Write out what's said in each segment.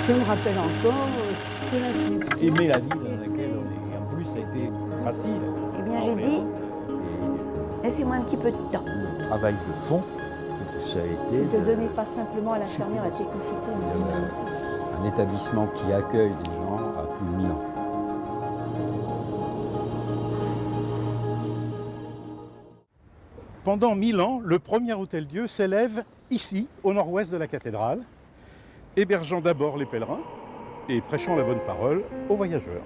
Je me rappelle encore que l'inscription... Aimer la vie dans laquelle on est. Et en plus, ça a été facile. Eh bien, j'ai dit, laissez-moi un petit peu de temps. Le travail de fond, ça a été C'est de donner pas simplement à l'infirmière la technicité, mais l'humanité. Un établissement qui accueille des gens à plus de 1000 ans. Pendant 1000 ans, le premier Hôtel-Dieu s'élève ici, au nord-ouest de la cathédrale, hébergeant d'abord les pèlerins et prêchant la bonne parole aux voyageurs.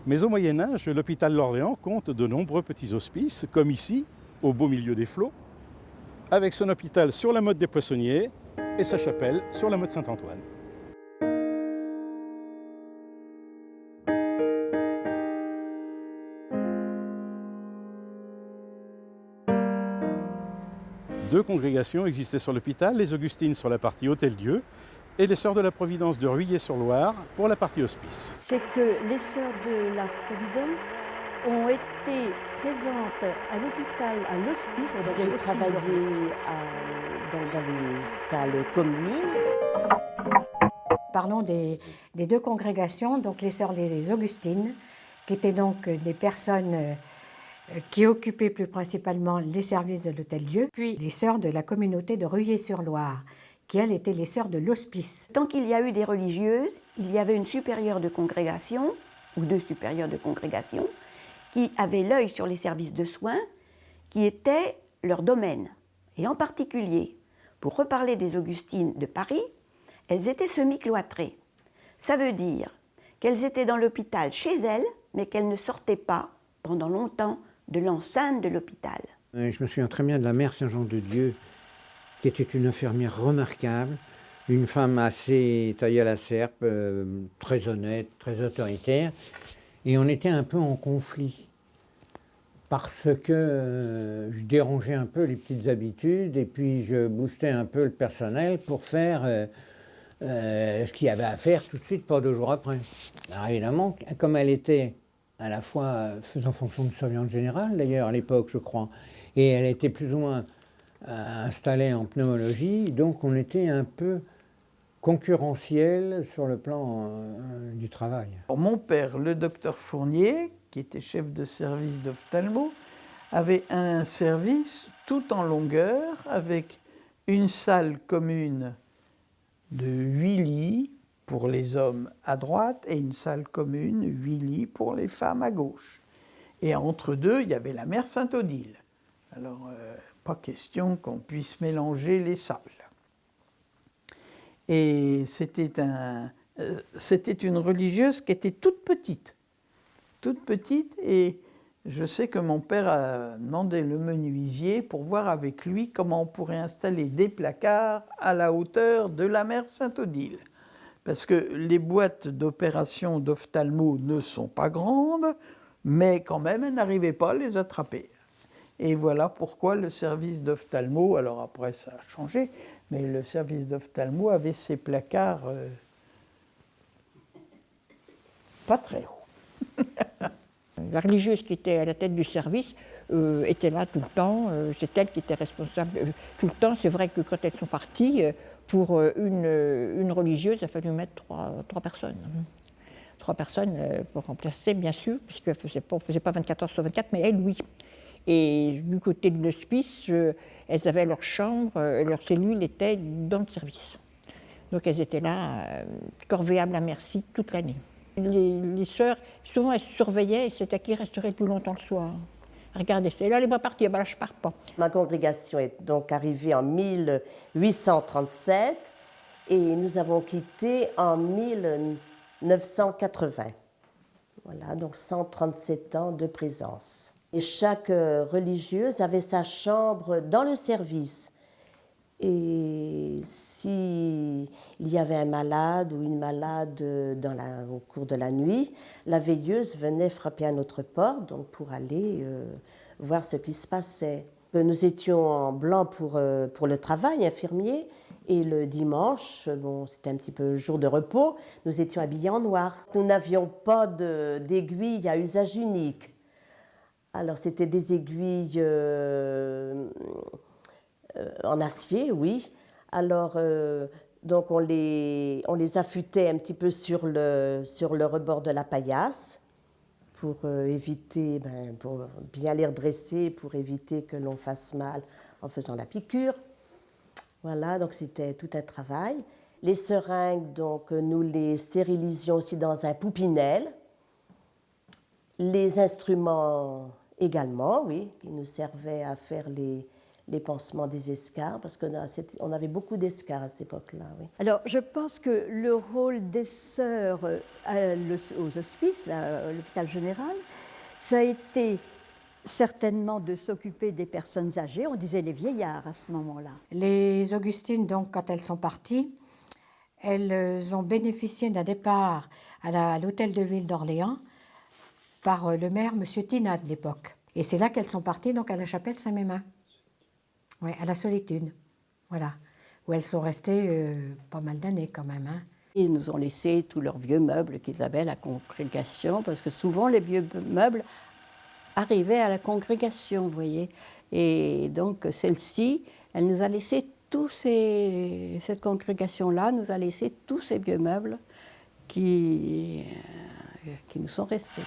Mais au Moyen-Âge, l'hôpital d'Orléans compte de nombreux petits hospices, comme ici, au beau milieu des flots, avec son hôpital sur la motte des Poissonniers et sa chapelle sur la motte Saint-Antoine. Deux congrégations existaient sur l'hôpital, les Augustines sur la partie Hôtel-Dieu et les Sœurs de la Providence de Ruillé-sur-Loire pour la partie hospice. C'est que les Sœurs de la Providence ont été présentes à l'hôpital, à l'hospice. J'ai travaillé dans les salles communes. Parlons des deux congrégations, donc les Sœurs des Augustines, qui étaient donc des personnes qui occupaient plus principalement les services de l'Hôtel-Dieu, puis les Sœurs de la communauté de Ruillé-sur-Loire, qui elles étaient les Sœurs de l'Hospice. Tant qu'il y a eu des religieuses, il y avait une supérieure de congrégation, ou deux supérieures de congrégation, qui avaient l'œil sur les services de soins, qui étaient leur domaine. Et en particulier, pour reparler des Augustines de Paris, elles étaient semi-cloîtrées. Ça veut dire qu'elles étaient dans l'hôpital chez elles, mais qu'elles ne sortaient pas, pendant longtemps, de l'enceinte de l'hôpital. Je me souviens très bien de la mère Saint-Jean-de-Dieu, qui était une infirmière remarquable, une femme assez taillée à la serpe, très honnête, très autoritaire. Et on était un peu en conflit, parce que je dérangeais un peu les petites habitudes, et puis je boostais un peu le personnel pour faire ce qu'il y avait à faire tout de suite, pas 2 jours après. Alors évidemment, comme elle était à la fois faisant fonction de surveillante générale, d'ailleurs à l'époque je crois, et elle était plus ou moins installée en pneumologie, donc on était un peu concurrentiel sur le plan du travail. Mon père, le docteur Fournier, qui était chef de service d'ophtalmo, avait un service tout en longueur avec une salle commune de 8 lits pour les hommes à droite et une salle commune, 8 lits pour les femmes à gauche. Et entre deux, il y avait la mère Sainte-Odile. Alors, pas question qu'on puisse mélanger les salles. Et c'était une religieuse qui était toute petite, et je sais que mon père a demandé le menuisier pour voir avec lui comment on pourrait installer des placards à la hauteur de la mère Sainte-Odile. Parce que les boîtes d'opération d'ophtalmo ne sont pas grandes, mais quand même, elle n'arrivait pas à les attraper. Et voilà pourquoi le service d'ophtalmo, alors après ça a changé, mais le service d'ophtalmo avait ses placards pas très hauts. La religieuse qui était à la tête du service était là tout le temps, c'est elle qui était responsable tout le temps. C'est vrai que quand elles sont parties, pour une religieuse, il a fallu mettre trois personnes. 3 personnes pour remplacer, bien sûr, puisqu'elle ne faisait pas 24 heures sur 24, mais elle, oui. Et du côté de l'hospice, elles avaient leur chambre, leur cellule était dans le service. Donc elles étaient là, corvéables à merci, toute l'année. Les sœurs, souvent elles surveillaient, et c'était qui resterait le plus longtemps le soir. Regardez, c'est là, elle n'est pas partie, ben là je pars pas. Ma congrégation est donc arrivée en 1837 et nous avons quitté en 1980. Voilà, donc 137 ans de présence. Et chaque religieuse avait sa chambre dans le service. Et s'il y avait un malade ou une malade au cours de la nuit, la veilleuse venait frapper à notre porte donc pour aller voir ce qui se passait. Nous étions en blanc pour le travail infirmier et le dimanche, bon, c'était un petit peu jour de repos, nous étions habillés en noir. Nous n'avions pas d'aiguille à usage unique. Alors, c'était des aiguilles en acier, oui. Alors, donc on les affûtait un petit peu sur le rebord de la paillasse pour éviter, pour bien les redresser, pour éviter que l'on fasse mal en faisant la piqûre. Voilà, donc c'était tout un travail. Les seringues, donc nous les stérilisions aussi dans un poupinel. Les instruments également, oui, qui nous servaient à faire les pansements des escarres, parce qu'on avait beaucoup d'escarres à cette époque-là. Oui. Alors, je pense que le rôle des sœurs aux hospices, à l'hôpital général, ça a été certainement de s'occuper des personnes âgées, on disait les vieillards à ce moment-là. Les Augustines, donc, quand elles sont parties, elles ont bénéficié d'un départ à l'hôtel de ville d'Orléans par le maire, M. Tinat, de l'époque. Et c'est là qu'elles sont parties, donc à la chapelle Saint-Mémin. Oui, à la Solitude, voilà, où elles sont restées pas mal d'années quand même. Hein. Ils nous ont laissé tous leurs vieux meubles qu'ils avaient à la congrégation, parce que souvent les vieux meubles arrivaient à la congrégation, vous voyez. Et donc celle-ci, elle nous a laissé cette congrégation-là nous a laissé tous ces vieux meubles qui nous sont restés.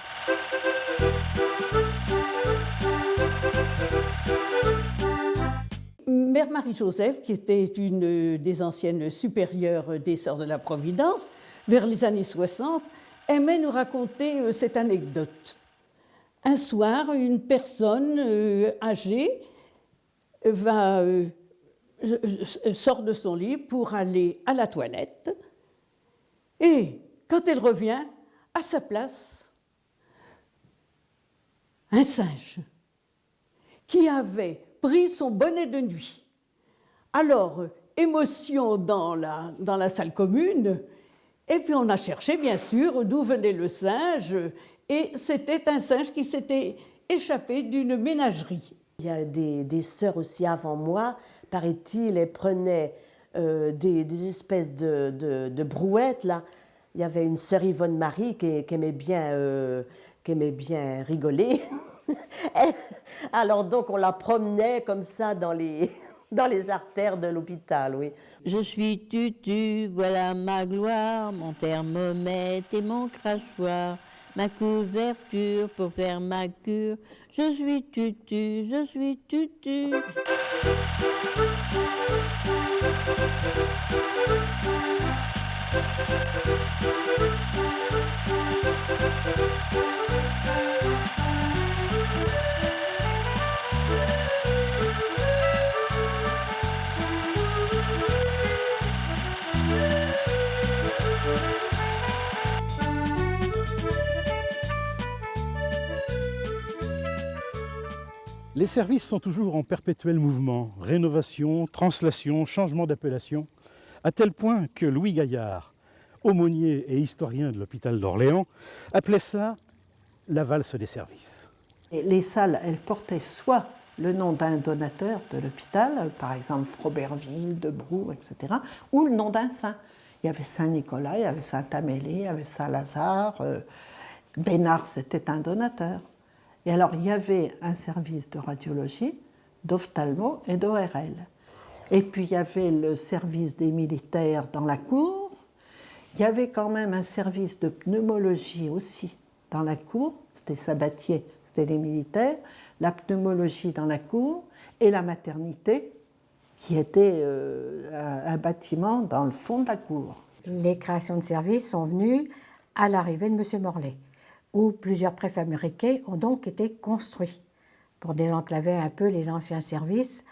Mère Marie-Joseph, qui était une des anciennes supérieures des Sœurs de la Providence, vers les années 60, aimait nous raconter cette anecdote. Un soir, une personne âgée sort de son lit pour aller à la toilette, et quand elle revient, à sa place, un singe qui avait pris son bonnet de nuit. Alors, émotion dans la salle commune, et puis on a cherché, bien sûr, d'où venait le singe, et c'était un singe qui s'était échappé d'une ménagerie. Il y a des sœurs aussi avant moi, paraît-il, elles prenaient des espèces de brouettes, là. Il y avait une sœur Yvonne Marie qui aimait bien rigoler. Alors donc on la promenait comme ça dans les artères de l'hôpital, oui. Je suis tutu, voilà ma gloire, mon thermomètre et mon crachoir, ma couverture pour faire ma cure. Je suis tutu, je suis tutu. Les services sont toujours en perpétuel mouvement, rénovation, translation, changement d'appellation, à tel point que Louis Gaillard, aumônier et historien de l'hôpital d'Orléans, appelait ça la valse des services. Et les salles, elles portaient soit le nom d'un donateur de l'hôpital, par exemple Froberville, Debroux, etc., ou le nom d'un saint. Il y avait Saint-Nicolas, il y avait Saint-Amélie, il y avait Saint-Lazare, Bénard, c'était un donateur. Et alors, il y avait un service de radiologie, d'ophtalmo et d'ORL. Et puis, il y avait le service des militaires dans la cour. Il y avait quand même un service de pneumologie aussi dans la cour. C'était Sabatier, c'était les militaires. La pneumologie dans la cour et la maternité, qui était un bâtiment dans le fond de la cour. Les créations de services sont venues à l'arrivée de M. Morlet, où plusieurs préfabriqués ont donc été construits pour désenclaver un peu les anciens services.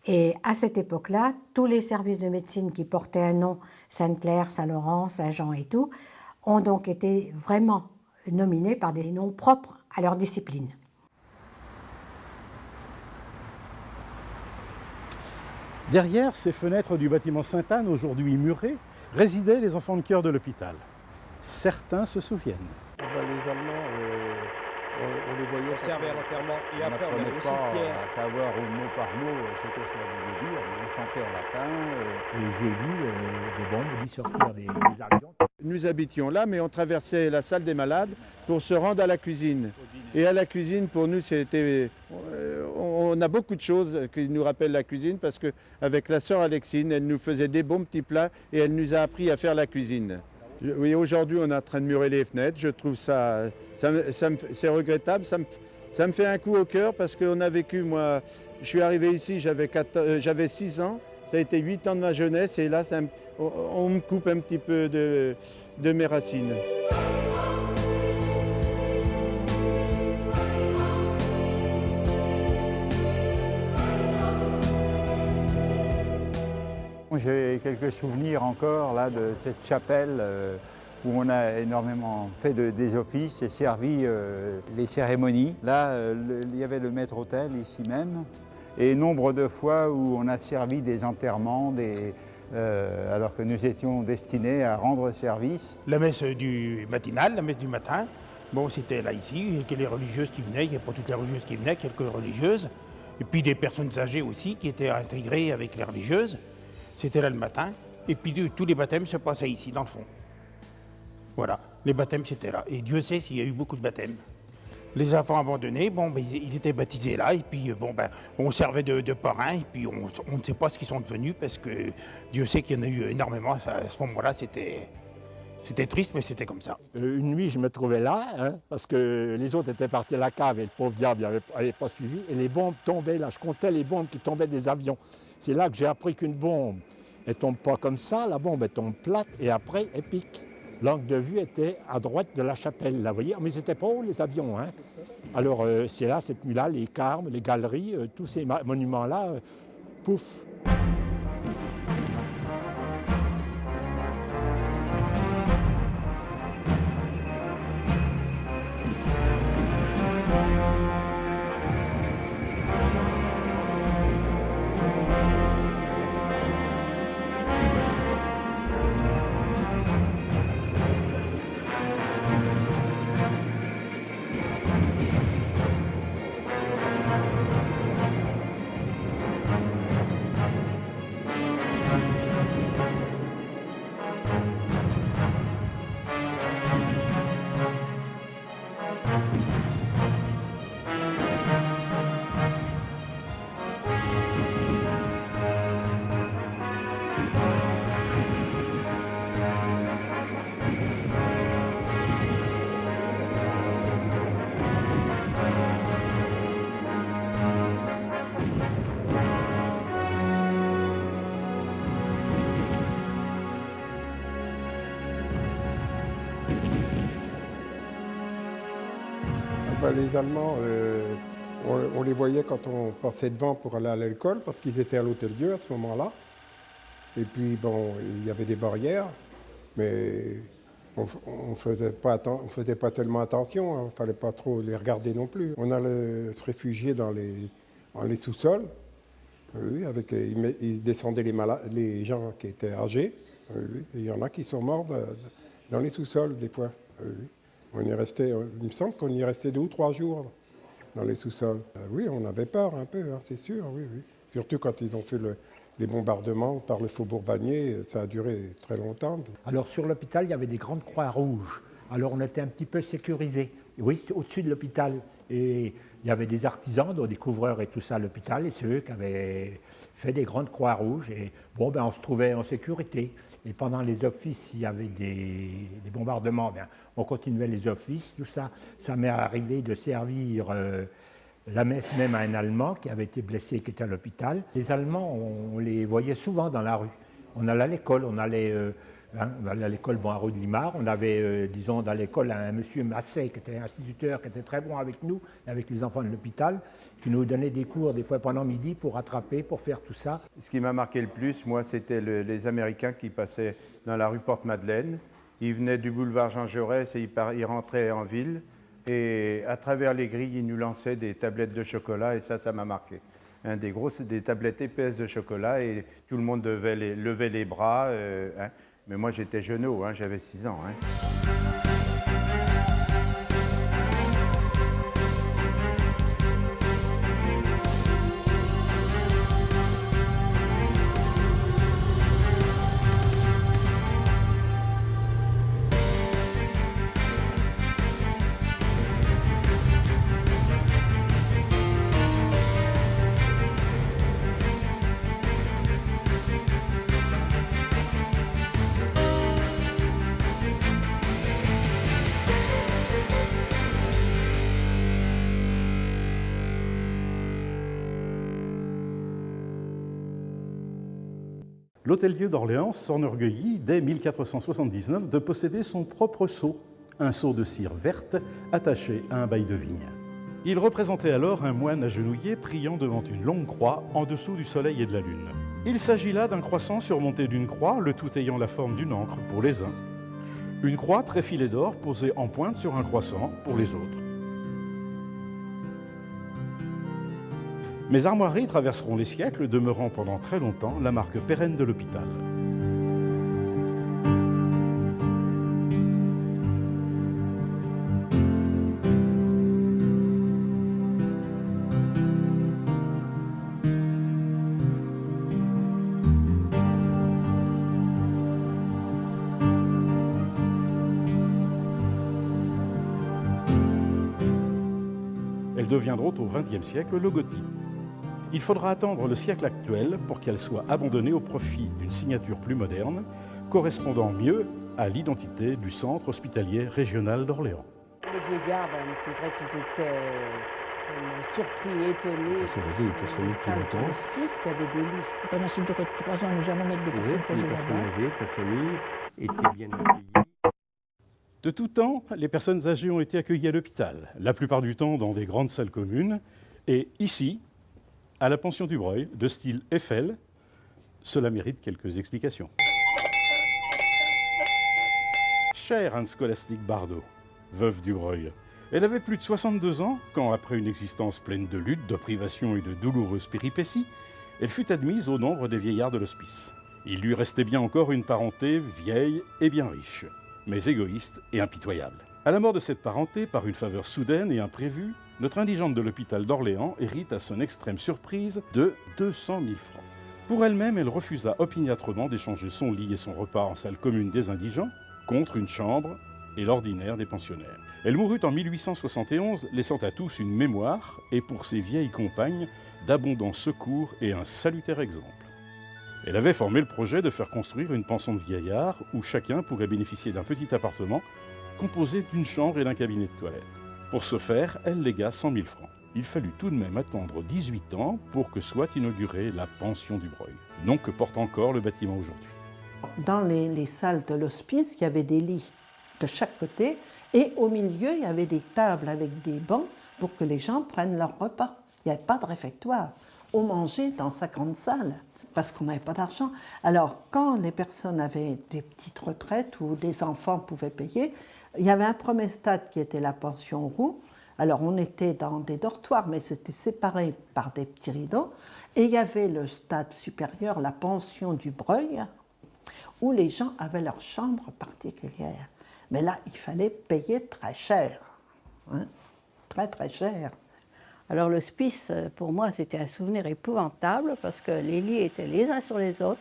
Et à cette époque-là, tous les services de médecine qui portaient un nom, Sainte-Claire, Saint-Laurent, Saint-Jean et tout, ont donc été vraiment nominés par des noms propres à leur discipline. Derrière ces fenêtres du bâtiment Sainte-Anne, aujourd'hui murées, résidaient les enfants de cœur de l'hôpital. Certains se souviennent. Les Allemands on les voyait. On servait à l'enterrement et On après on allait n'apprenait au pas cimetière. à savoir mot par mot ce que ça voulait dire, mais on chantait en latin. Et j'ai vu des bombes sortir des avions. Nous habitions là, mais on traversait la salle des malades pour se rendre à la cuisine. Et à la cuisine, pour nous, c'était... on a beaucoup de choses qui nous rappellent la cuisine, parce qu'avec la sœur Alexine, elle nous faisait des bons petits plats et elle nous a appris à faire la cuisine. Oui, aujourd'hui, on est en train de murer les fenêtres. Je trouve c'est regrettable. Ça me fait un coup au cœur parce qu'on a vécu, moi, je suis arrivé ici, j'avais 6 ans. Ça a été 8 ans de ma jeunesse et là, on me coupe un petit peu de mes racines. J'ai quelques souvenirs encore là, de cette chapelle où on a énormément fait des offices et servi les cérémonies. Là, il y avait le maître-autel ici même et nombre de fois où on a servi des enterrements, alors que nous étions destinés à rendre service. La messe matinale, la messe du matin, bon, c'était là ici, que les religieuses qui venaient, il n'y a pas toutes les religieuses qui venaient, quelques religieuses, et puis des personnes âgées aussi qui étaient intégrées avec les religieuses. C'était là le matin, et puis tous les baptêmes se passaient ici, dans le fond. Voilà, les baptêmes c'était là, et Dieu sait s'il y a eu beaucoup de baptêmes. Les enfants abandonnés, bon, ben, ils étaient baptisés là, et puis bon, ben, on servait de parrains, et puis on ne sait pas ce qu'ils sont devenus, parce que Dieu sait qu'il y en a eu énormément. À ce moment-là, c'était triste, mais c'était comme ça. Une nuit, je me trouvais là, parce que les autres étaient partis à la cave, et le pauvre diable n'avait pas suivi, et les bombes tombaient là. Je comptais les bombes qui tombaient des avions. C'est là que j'ai appris qu'une bombe, elle ne tombe pas comme ça, la bombe, elle tombe plate, et après, elle pique. L'angle de vue était à droite de la chapelle, là, vous voyez. Mais c'était pas haut, les avions, hein. Alors, c'est là, cette nuit-là, les carmes, les galeries, tous ces monuments-là, pouf. Les Allemands, on les voyait quand on passait devant pour aller à l'école, parce qu'ils étaient à l'Hôtel-Dieu à ce moment-là. Et puis, bon, il y avait des barrières, mais on faisait pas tellement attention, il ne fallait pas trop les regarder non plus. On allait se réfugier dans les sous-sols. Oui, ils descendaient les gens qui étaient âgés. Oui, il y en a qui sont morts dans les sous-sols, des fois. Oui. On y restait, il me semble qu'on y restait 2 ou 3 jours dans les sous-sols. Oui, on avait peur un peu, hein, c'est sûr, oui, oui. Surtout quand ils ont fait les bombardements par le faubourg Bagné, ça a duré très longtemps. Alors sur l'hôpital, il y avait des grandes croix rouges. Alors on était un petit peu sécurisés. Oui, au-dessus de l'hôpital. Et il y avait des artisans, des couvreurs et tout ça à l'hôpital, et c'est eux qui avaient fait des grandes croix rouges. Et bon, ben, on se trouvait en sécurité. Et pendant les offices, s'il y avait des bombardements, ben, on continuait les offices, tout ça. Ça m'est arrivé de servir la messe même à un Allemand qui avait été blessé, qui était à l'hôpital. Les Allemands, on les voyait souvent dans la rue. On allait à l'école, on allait à l'école à rue de Limar. On avait, disons, dans l'école un monsieur Masset, qui était instituteur, qui était très bon avec nous, avec les enfants de l'hôpital, qui nous donnait des cours des fois pendant midi pour rattraper, pour faire tout ça. Ce qui m'a marqué le plus, moi, c'était les Américains qui passaient dans la rue Porte-Madeleine. Ils venaient du boulevard Jean Jaurès et ils rentraient en ville. Et à travers les grilles, ils nous lançaient des tablettes de chocolat et ça m'a marqué. Des tablettes épaisses de chocolat et tout le monde devait lever les bras. Mais moi, j'étais jeuneau, j'avais 6 ans. l'Hôtel-Dieu d'Orléans s'enorgueillit dès 1479 de posséder son propre sceau, un sceau de cire verte attaché à un bail de vigne. Il représentait alors un moine agenouillé priant devant une longue croix en dessous du soleil et de la lune. Il s'agit là d'un croissant surmonté d'une croix, le tout ayant la forme d'une ancre pour les uns. Une croix très filée d'or posée en pointe sur un croissant pour les autres. Mes armoiries traverseront les siècles, demeurant pendant très longtemps la marque pérenne de l'hôpital. Elles deviendront au XXe siècle le gotique. Il faudra attendre le siècle actuel pour qu'elle soit abandonnée au profit d'une signature plus moderne, correspondant mieux à l'identité du centre hospitalier régional d'Orléans. Les vieillards, c'est vrai qu'ils étaient tellement surpris, étonnés. Les salles de l'hospice, il y avait des lits. Pendant cette durée de 3 ans, nous allons mettre des personnes âgées là-bas. Sa famille était bien accueillie. De tout temps, les personnes âgées ont été accueillies à l'hôpital, la plupart du temps dans des grandes salles communes, et ici, à la pension du Breuil, de style Eiffel, cela mérite quelques explications. Chère Anne Scolastique Bardot, veuve du Breuil, elle avait plus de 62 ans quand, après une existence pleine de luttes, de privations et de douloureuses péripéties, elle fut admise au nombre des vieillards de l'hospice. Il lui restait bien encore une parenté vieille et bien riche, mais égoïste et impitoyable. À la mort de cette parenté, par une faveur soudaine et imprévue, notre indigente de l'hôpital d'Orléans hérite à son extrême surprise de 200 000 francs. Pour elle-même, elle refusa opiniâtrement d'échanger son lit et son repas en salle commune des indigents contre une chambre et l'ordinaire des pensionnaires. Elle mourut en 1871, laissant à tous une mémoire et pour ses vieilles compagnes d'abondants secours et un salutaire exemple. Elle avait formé le projet de faire construire une pension de vieillards où chacun pourrait bénéficier d'un petit appartement composé d'une chambre et d'un cabinet de toilette. Pour ce faire, elle légua 100 000 francs. Il fallut tout de même attendre 18 ans pour que soit inaugurée la pension du Breuil, nom que porte encore le bâtiment aujourd'hui. Dans les salles de l'hospice, il y avait des lits de chaque côté et au milieu, il y avait des tables avec des bancs pour que les gens prennent leur repas. Il n'y avait pas de réfectoire. On mangeait dans sa grande salle parce qu'on n'avait pas d'argent. Alors, quand les personnes avaient des petites retraites ou des enfants pouvaient payer, il y avait un premier stade qui était la pension roue. Alors, on était dans des dortoirs, mais c'était séparé par des petits rideaux. Et il y avait le stade supérieur, la pension du Breuil, où les gens avaient leur chambre particulière. Mais là, il fallait payer très cher. Hein? Très, très cher. Alors l'hospice, pour moi, c'était un souvenir épouvantable parce que les lits étaient les uns sur les autres.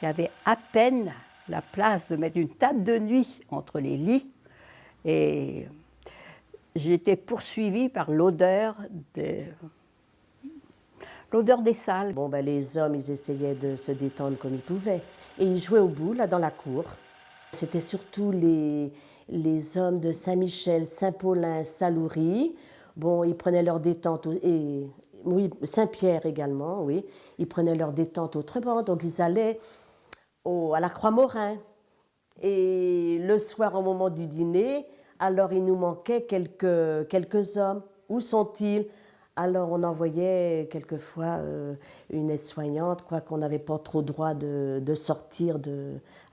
Il y avait à peine la place de mettre une table de nuit entre les lits. Et j'étais poursuivie par l'odeur des salles. Bon, les hommes, ils essayaient de se détendre comme ils pouvaient. Et ils jouaient au boule, là, dans la cour. C'était surtout les hommes de Saint-Michel, Saint-Paulin, Saloury. Bon, ils prenaient leur détente, et oui, Saint-Pierre également, oui. Ils prenaient leur détente autrement, donc ils allaient à la Croix-Morin. Et le soir, au moment du dîner, alors il nous manquait quelques hommes. Où sont-ils? Alors on envoyait quelquefois une aide-soignante, quoi qu'on n'avait pas trop droit de sortir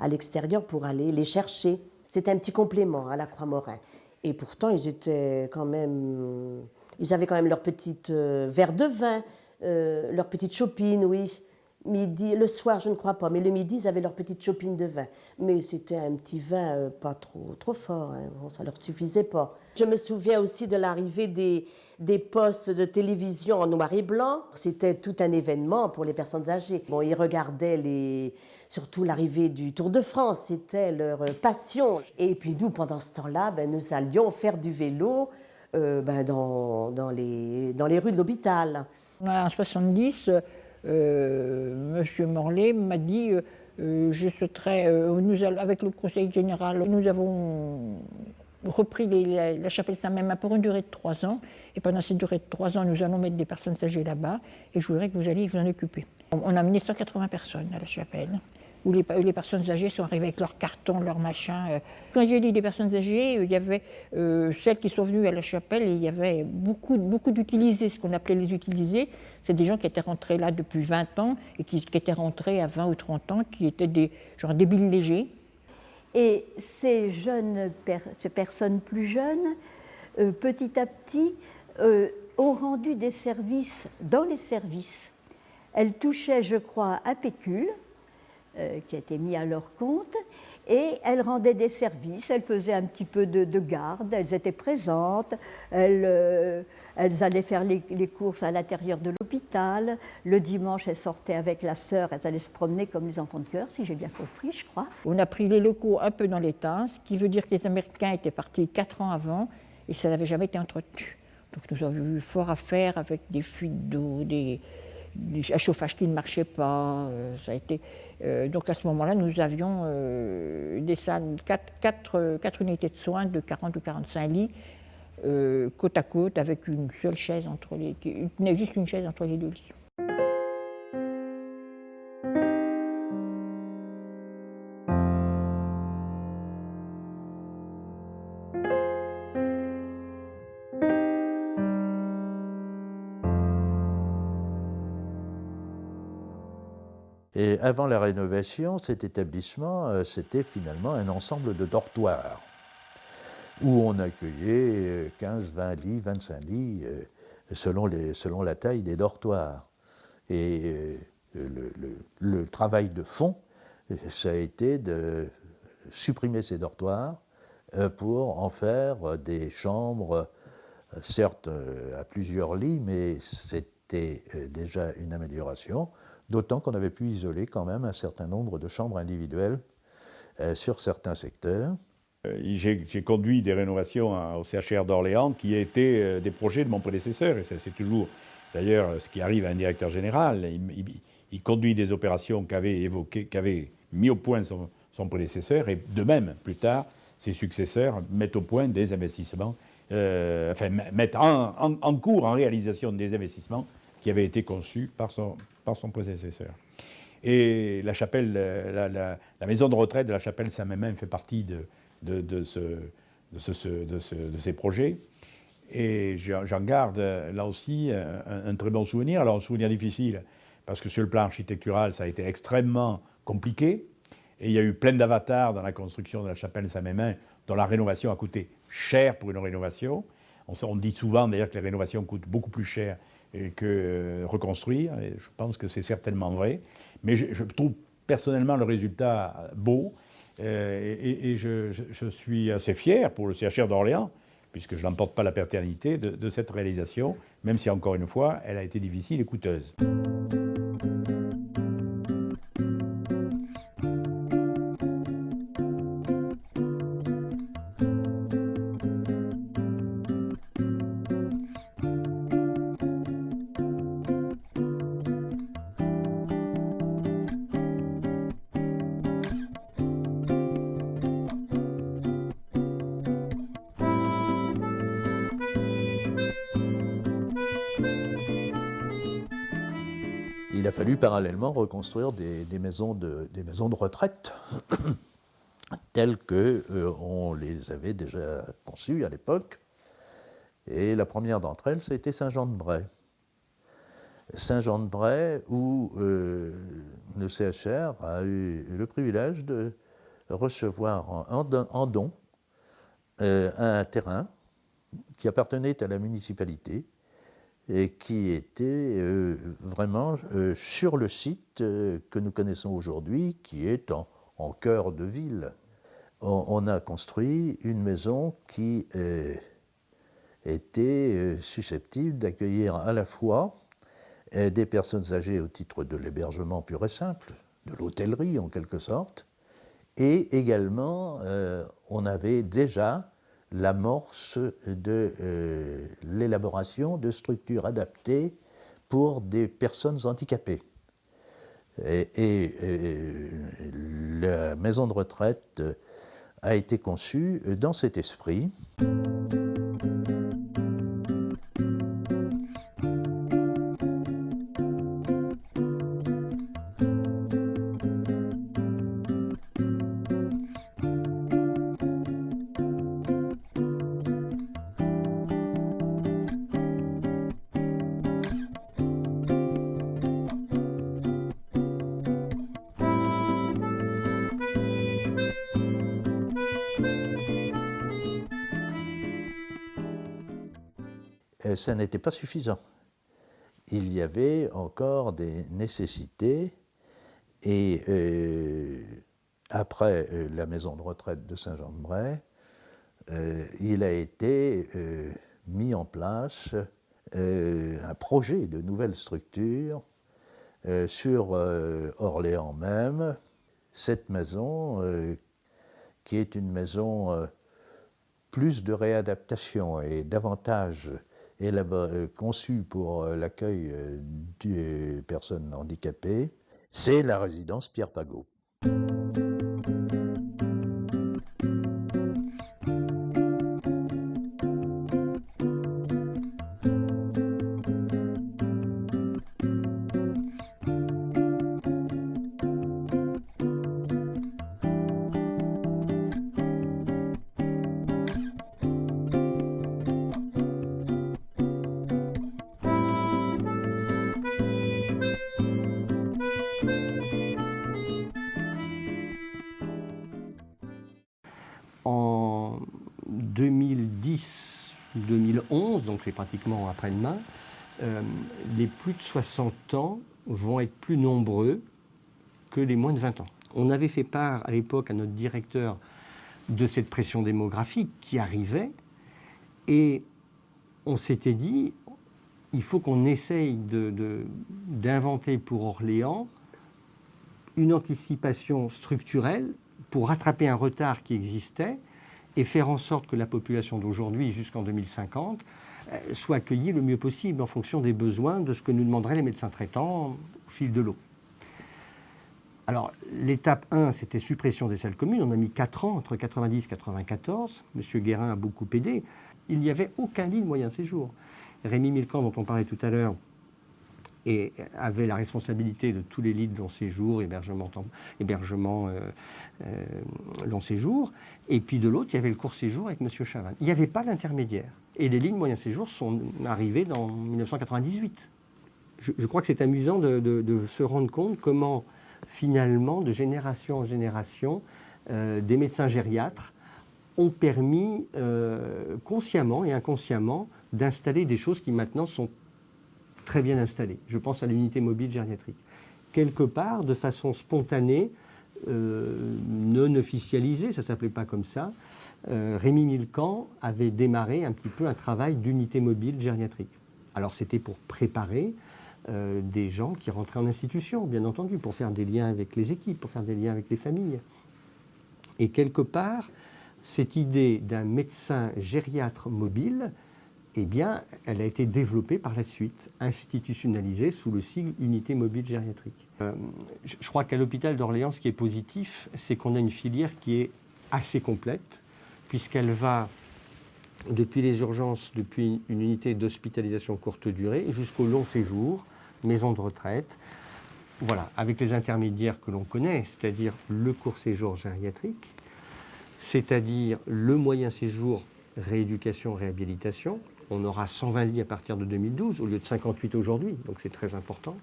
à l'extérieur pour aller les chercher. C'était un petit complément à la Croix-Morin. Et pourtant, ils avaient quand même leur petite verre de vin, leur petite chopine, oui. Midi, le soir, je ne crois pas, mais le midi, ils avaient leur petite chopine de vin. Mais c'était un petit vin pas trop fort, hein. Bon, ça ne leur suffisait pas. Je me souviens aussi de l'arrivée des postes de télévision en noir et blanc. C'était tout un événement pour les personnes âgées. Bon, ils regardaient surtout l'arrivée du Tour de France, c'était leur passion. Et puis nous, pendant ce temps-là, nous allions faire du vélo dans les rues de l'hôpital. En 1970, Monsieur Morlaix m'a dit je souhaiterais, avec le conseil général, nous avons repris la chapelle Saint-Mémin pour une durée de 3 ans. Et pendant cette durée de 3 ans, nous allons mettre des personnes âgées là-bas. Et je voudrais que vous alliez vous en occuper. On a amené 180 personnes à la chapelle. où les personnes âgées sont arrivées avec leurs cartons, leurs machins. Quand j'ai dit des personnes âgées, il y avait celles qui sont venues à la chapelle, et il y avait beaucoup d'utilisés, ce qu'on appelait les utilisés. C'est des gens qui étaient rentrés là depuis 20 ans et qui étaient rentrés à 20 ou 30 ans, qui étaient des débiles légers. Et ces personnes plus jeunes, petit à petit, ont rendu des services dans les services. Elles touchaient, je crois, un pécule qui a été mis à leur compte, et elles rendaient des services, elles faisaient un petit peu de garde, elles étaient présentes, elles allaient faire les courses à l'intérieur de l'hôpital, le dimanche elles sortaient avec la sœur, elles allaient se promener comme les enfants de chœur, si j'ai bien compris, je crois. On a pris les locaux un peu dans l'état, ce qui veut dire que les Américains étaient partis 4 ans avant, et ça n'avait jamais été entretenu. Donc nous avons eu fort à faire avec des fuites d'eau, un chauffage qui ne marchait pas. Ça a été, donc à ce moment-là, nous avions des salles, 4 unités de soins de 40 ou 45 lits, côte à côte, avec une seule chaise entre les... Il tenait juste une chaise entre les 2 lits. Et avant la rénovation, cet établissement, c'était finalement un ensemble de dortoirs où on accueillait 15, 20 lits, 25 lits, selon la taille des dortoirs. Et le travail de fond, ça a été de supprimer ces dortoirs pour en faire des chambres, certes à plusieurs lits, mais c'était déjà une amélioration. D'autant qu'on avait pu isoler quand même un certain nombre de chambres individuelles sur certains secteurs. J'ai conduit des rénovations au CHR d'Orléans qui étaient des projets de mon prédécesseur. Et c'est toujours, d'ailleurs, ce qui arrive à un directeur général. Il conduit des opérations qu'avait mis au point son prédécesseur. Et de même, plus tard, ses successeurs mettent au point des investissements, mettent en cours, en réalisation des investissements qui avaient été conçus par son prédécesseur. Et la chapelle, la maison de retraite de la chapelle Saint-Mémin fait partie de ces projets. Et j'en garde là aussi un très bon souvenir. Alors un souvenir difficile, parce que sur le plan architectural, ça a été extrêmement compliqué. Et il y a eu plein d'avatars dans la construction de la chapelle Saint-Mémin, dont la rénovation a coûté cher pour une rénovation. On dit souvent d'ailleurs que les rénovations coûtent beaucoup plus cher que reconstruire, et je pense que c'est certainement vrai, mais je trouve personnellement le résultat beau, et je suis assez fier pour le CHR d'Orléans, puisque je n'emporte pas la paternité de cette réalisation, même si encore une fois, elle a été difficile et coûteuse. Il a fallu parallèlement reconstruire des maisons de retraite telles qu'on les avait déjà conçues à l'époque. Et la première d'entre elles, c'était Saint-Jean-de-Bray. Saint-Jean-de-Bray, où le CHR a eu le privilège de recevoir en don un terrain qui appartenait à la municipalité et qui était vraiment sur le site que nous connaissons aujourd'hui, qui est en cœur de ville. On a construit une maison qui était susceptible d'accueillir à la fois des personnes âgées au titre de l'hébergement pur et simple, de l'hôtellerie en quelque sorte, et également on avait déjà l'amorce de l'élaboration de structures adaptées pour des personnes handicapées. Et la maison de retraite a été conçue dans cet esprit. ça n'était pas suffisant. Il y avait encore des nécessités et après la maison de retraite de Saint-Jean-de-Bray, il a été mis en place un projet de nouvelle structure sur Orléans même. Cette maison, qui est une maison plus de réadaptation et davantage conçue pour l'accueil des personnes handicapées, c'est la résidence Pierre Pagot. En 2010-2011, donc c'est pratiquement après-demain, les plus de 60 ans vont être plus nombreux que les moins de 20 ans. On avait fait part à l'époque à notre directeur de cette pression démographique qui arrivait et on s'était dit il faut qu'on essaye d'inventer pour Orléans une anticipation structurelle pour rattraper un retard qui existait et faire en sorte que la population d'aujourd'hui jusqu'en 2050 soit accueillie le mieux possible en fonction des besoins de ce que nous demanderaient les médecins traitants au fil de l'eau. Alors, l'étape 1, c'était suppression des salles communes. On a mis 4 ans, entre 90 et 94. M. Guérin a beaucoup aidé. Il n'y avait aucun lit de moyen séjour. Rémi Milcan, dont on parlait tout à l'heure, avait la responsabilité de tous les lits de long séjour, hébergement long séjour. Et puis de l'autre, il y avait le court séjour avec M. Chavannes. Il n'y avait pas d'intermédiaire. Et les lignes moyen séjour sont arrivées en 1998. Je crois que c'est amusant de se rendre compte comment, finalement, de génération en génération, des médecins gériatres ont permis, consciemment et inconsciemment, d'installer des choses qui maintenant sont très bien installées. Je pense à l'unité mobile gériatrique. Quelque part, de façon spontanée, non officialisée, ça ne s'appelait pas comme ça, Rémi Milcan avait démarré un petit peu un travail d'unité mobile gériatrique. Alors c'était pour préparer des gens qui rentraient en institution, bien entendu, pour faire des liens avec les équipes, pour faire des liens avec les familles. Et quelque part, cette idée d'un médecin gériatre mobile, eh bien, elle a été développée par la suite, institutionnalisée sous le sigle Unité mobile gériatrique. Je crois qu'à l'hôpital d'Orléans, ce qui est positif, c'est qu'on a une filière qui est assez complète, puisqu'elle va depuis les urgences, depuis une unité d'hospitalisation courte durée, jusqu'au long séjour, maison de retraite, voilà, avec les intermédiaires que l'on connaît, c'est-à-dire le court séjour gériatrique, c'est-à-dire le moyen séjour rééducation, réhabilitation. On aura 120 lits à partir de 2012, au lieu de 58 aujourd'hui, donc c'est très important.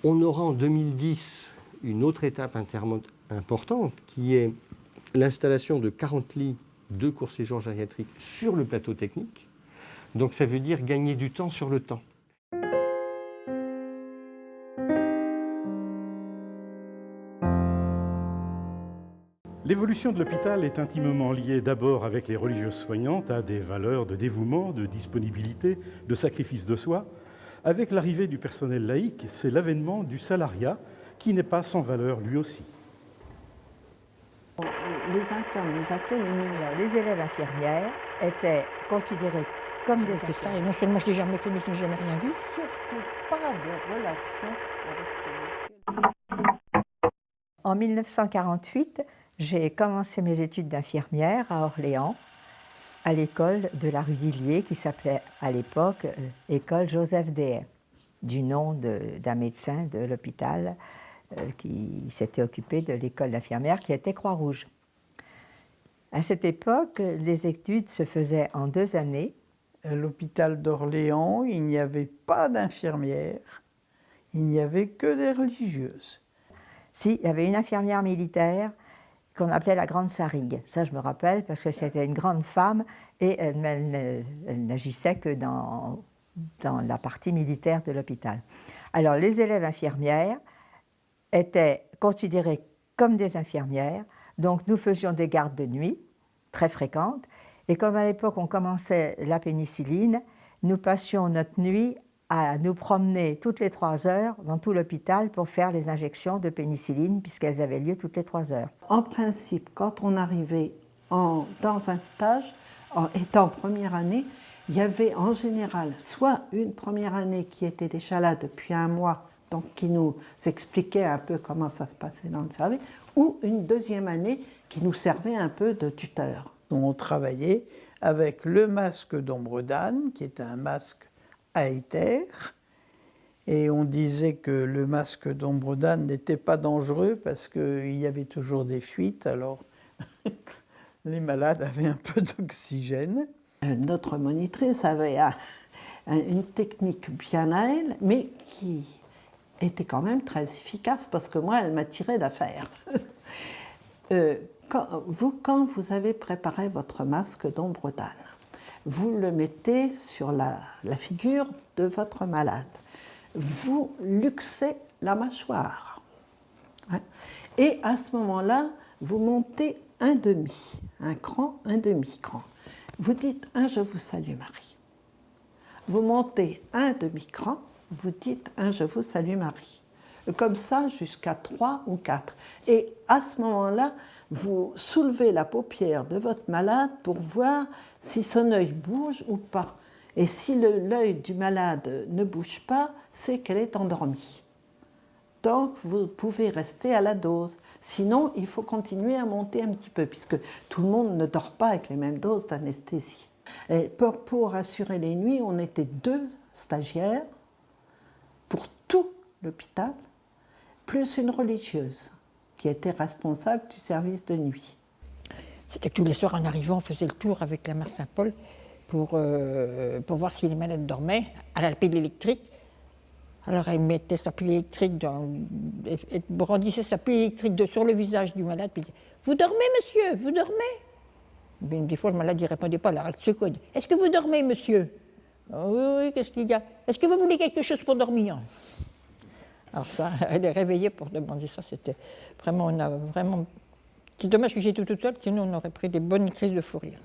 On aura en 2010 une autre étape importante, qui est l'installation de 40 lits de court séjour gériatrique sur le plateau technique. Donc ça veut dire gagner du temps sur le temps. L'évolution de l'hôpital est intimement liée d'abord avec les religieuses soignantes à des valeurs de dévouement, de disponibilité, de sacrifice de soi. Avec l'arrivée du personnel laïque, c'est l'avènement du salariat qui n'est pas sans valeur lui aussi. Les internes, nous appelaient les mineurs. Les élèves infirmières étaient considérés comme des internes. Ça, et non seulement je ne l'ai jamais fait, mais je n'ai jamais rien vu. Surtout pas de relation avec ces messieurs. En 1948, j'ai commencé mes études d'infirmière à Orléans, à l'école de la rue d'Illier, qui s'appelait à l'époque École Joseph Dehaye, du nom d'un médecin de l'hôpital qui s'était occupé de l'école d'infirmière, qui était Croix-Rouge. À cette époque, les études se faisaient en 2 années. À l'hôpital d'Orléans, il n'y avait pas d'infirmières, il n'y avait que des religieuses. Si, il y avait une infirmière militaire qu'on appelait la Grande Sarigue. Ça, je me rappelle, parce que c'était une grande femme et elle n'agissait que dans la partie militaire de l'hôpital. Alors, les élèves infirmières étaient considérées comme des infirmières, donc nous faisions des gardes de nuit, très fréquentes, et comme à l'époque on commençait la pénicilline, nous passions notre nuit à nous promener toutes les 3 heures dans tout l'hôpital pour faire les injections de pénicilline, puisqu'elles avaient lieu toutes les 3 heures. En principe, quand on arrivait dans un stage, étant en première année, il y avait en général soit une première année qui était déjà là depuis 1 mois, donc qui nous expliquait un peu comment ça se passait dans le service, ou une deuxième année qui nous servait un peu de tuteur. On travaillait avec le masque d'ombre d'âne, qui est un masque à éther, et on disait que le masque d'ombre d'âne n'était pas dangereux parce qu'il y avait toujours des fuites, alors les malades avaient un peu d'oxygène. Notre monitrice avait une technique bien à elle, mais qui était quand même très efficace parce que moi, elle m'a tiré d'affaire. Quand vous avez préparé votre masque d'ombre d'âne, vous le mettez sur la figure de votre malade. Vous luxez la mâchoire. Hein, et à ce moment-là, vous montez un cran. Vous dites un « Je vous salue Marie ». Vous montez un demi-cran, vous dites un « Je vous salue Marie ». Comme ça jusqu'à 3 ou 4. Et à ce moment-là, vous soulevez la paupière de votre malade pour voir si son œil bouge ou pas. Et si l'œil du malade ne bouge pas, c'est qu'elle est endormie. Donc, vous pouvez rester à la dose. Sinon, il faut continuer à monter un petit peu, puisque tout le monde ne dort pas avec les mêmes doses d'anesthésie. Et pour assurer les nuits, on était 2 stagiaires pour tout l'hôpital, plus une religieuse qui était responsable du service de nuit. C'était tous les soirs en arrivant, on faisait le tour avec la mère Saint-Paul pour voir si les malades dormaient à la pile électrique. Alors elle mettait sa pile électrique, elle brandissait sa pile électrique sur le visage du malade, puis elle disait « Vous dormez, monsieur, vous dormez ?» Mais des fois, le malade ne répondait pas, alors elle secouait. « Est-ce que vous dormez, monsieur ?»« Oui, oui, qu'est-ce qu'il y a ? Est-ce que vous voulez quelque chose pour dormir ?» Alors ça, elle est réveillée pour demander ça, c'était vraiment, c'est dommage que j'étais toute seule, sinon on aurait pris des bonnes crises de fou rire.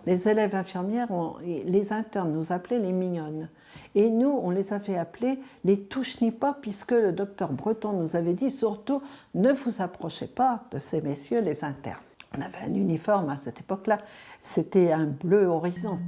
Les élèves infirmières, les internes nous appelaient les mignonnes. Et nous, on les avait appelées les touche-ni-pas, puisque le docteur Breton nous avait dit surtout ne vous approchez pas de ces messieurs les internes. On avait un uniforme à cette époque-là, c'était un bleu horizon.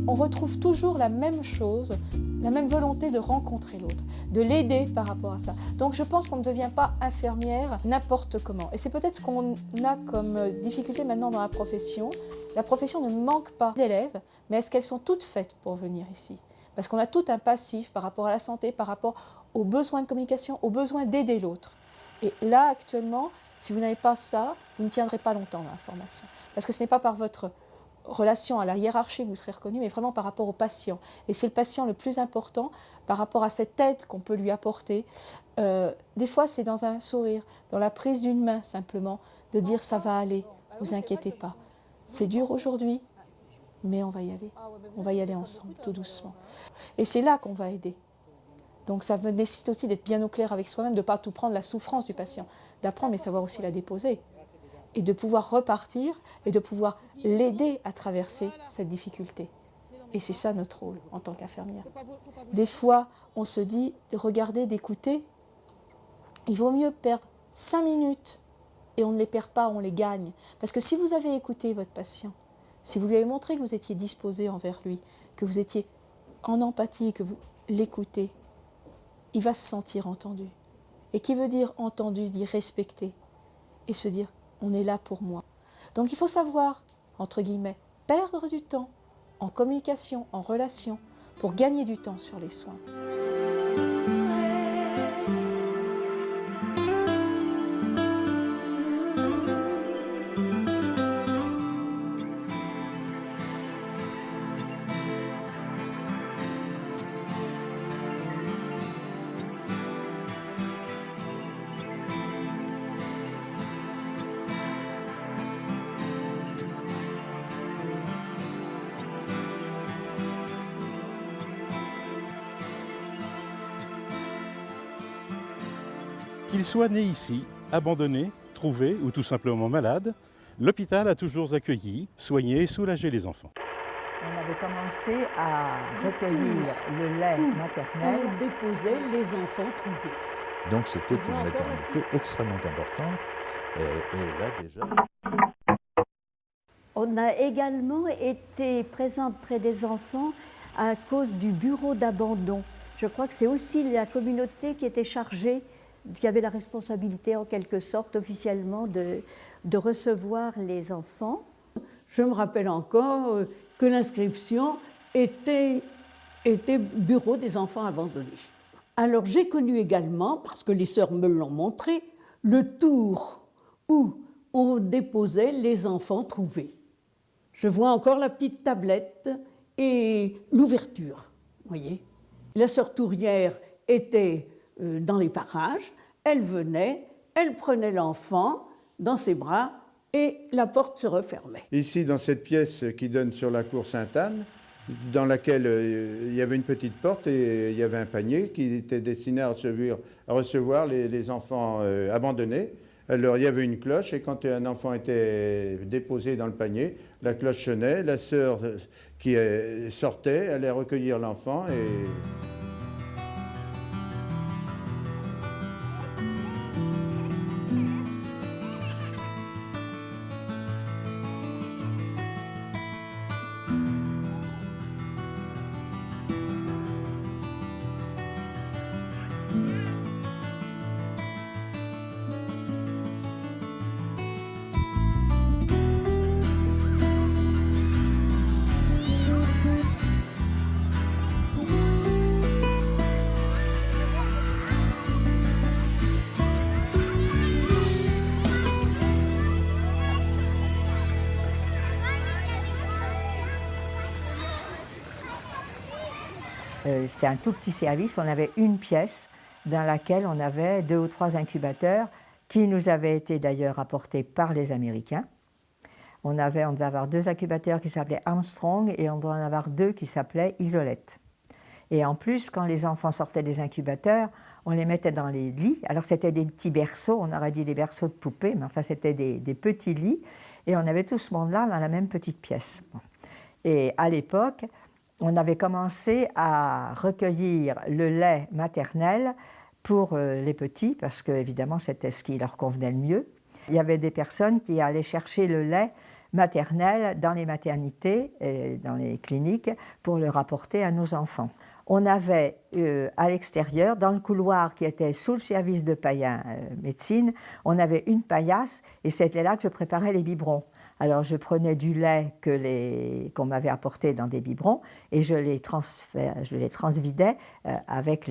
On retrouve toujours la même chose, la même volonté de rencontrer l'autre, de l'aider par rapport à ça. Donc je pense qu'on ne devient pas infirmière n'importe comment. Et c'est peut-être ce qu'on a comme difficulté maintenant dans la profession. La profession ne manque pas d'élèves, mais est-ce qu'elles sont toutes faites pour venir ici ? Parce qu'on a tout un passif par rapport à la santé, par rapport aux besoins de communication, aux besoins d'aider l'autre. Et là, actuellement, si vous n'avez pas ça, vous ne tiendrez pas longtemps dans la formation. Parce que ce n'est pas par votre relation à la hiérarchie que vous serez reconnu, mais vraiment par rapport au patient. Et c'est le patient le plus important par rapport à cette aide qu'on peut lui apporter. Des fois, c'est dans un sourire, dans la prise d'une main simplement, de dire ça va aller, ne vous inquiétez pas. C'est dur aujourd'hui, mais on va y aller. On va y aller ensemble, tout doucement. Et c'est là qu'on va aider. Donc ça nécessite aussi d'être bien au clair avec soi-même, de ne pas tout prendre la souffrance du patient, d'apprendre mais savoir aussi la déposer et de pouvoir repartir et de pouvoir l'aider à traverser cette difficulté. Et c'est ça notre rôle en tant qu'infirmière. Des fois, on se dit de regarder, d'écouter. Il vaut mieux perdre 5 minutes et on ne les perd pas, on les gagne. Parce que si vous avez écouté votre patient, si vous lui avez montré que vous étiez disposé envers lui, que vous étiez en empathie, que vous l'écoutez, il va se sentir entendu. Et qui veut dire entendu, dit respecté. Et se dire, on est là pour moi. Donc il faut savoir, entre guillemets, perdre du temps en communication, en relation, pour gagner du temps sur les soins. Qu'il soit né ici, abandonné, trouvé ou tout simplement malade, l'hôpital a toujours accueilli, soigné et soulagé les enfants. On avait commencé à recueillir le lait maternel. On déposait les enfants trouvés. Donc c'était une maternité extrêmement importante. Et là déjà... On a également été présente près des enfants à cause du bureau d'abandon. Je crois que c'est aussi la communauté qui était chargée, qui avait la responsabilité en quelque sorte officiellement de recevoir les enfants. Je me rappelle encore que l'inscription était bureau des enfants abandonnés. Alors j'ai connu également, parce que les sœurs me l'ont montré, le tour où on déposait les enfants trouvés. Je vois encore la petite tablette et l'ouverture, voyez. La sœur Tourière était dans les parages, elle venait, elle prenait l'enfant dans ses bras et la porte se refermait. Ici, dans cette pièce qui donne sur la cour Sainte-Anne, dans laquelle il y avait une petite porte et il y avait un panier qui était destiné à recevoir les enfants abandonnés. Alors il y avait une cloche et quand un enfant était déposé dans le panier, la cloche sonnait, la sœur qui sortait allait recueillir l'enfant et... C'était un tout petit service, on avait une pièce dans laquelle on avait 2 ou 3 incubateurs qui nous avaient été d'ailleurs apportés par les Américains. On devait avoir 2 incubateurs qui s'appelaient Armstrong et on doit en avoir 2 qui s'appelaient Isolette. Et en plus, quand les enfants sortaient des incubateurs, on les mettait dans les lits. Alors c'était des petits berceaux, on aurait dit des berceaux de poupées, mais enfin c'était des petits lits. Et on avait tout ce monde-là dans la même petite pièce. Et à l'époque, on avait commencé à recueillir le lait maternel pour les petits, parce que évidemment c'était ce qui leur convenait le mieux. Il y avait des personnes qui allaient chercher le lait maternel dans les maternités et dans les cliniques pour le rapporter à nos enfants. On avait à l'extérieur, dans le couloir qui était sous le service de païen médecine, on avait une paillasse et c'était là que je préparais les biberons. Alors je prenais du lait qu'on m'avait apporté dans des biberons et je les transvidais avec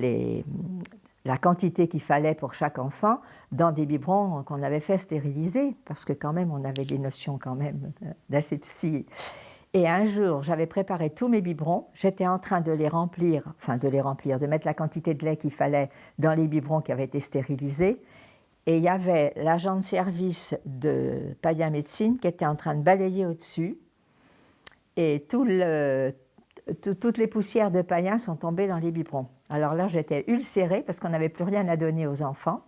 la quantité qu'il fallait pour chaque enfant dans des biberons qu'on avait fait stériliser, parce que quand même on avait des notions quand même d'asepsie. Et un jour, j'avais préparé tous mes biberons, j'étais en train de les remplir, de mettre la quantité de lait qu'il fallait dans les biberons qui avaient été stérilisés. Et il y avait l'agent de service de païen médecine qui était en train de balayer au-dessus. Et toutes les poussières de païens sont tombées dans les biberons. Alors là, j'étais ulcérée parce qu'on n'avait plus rien à donner aux enfants,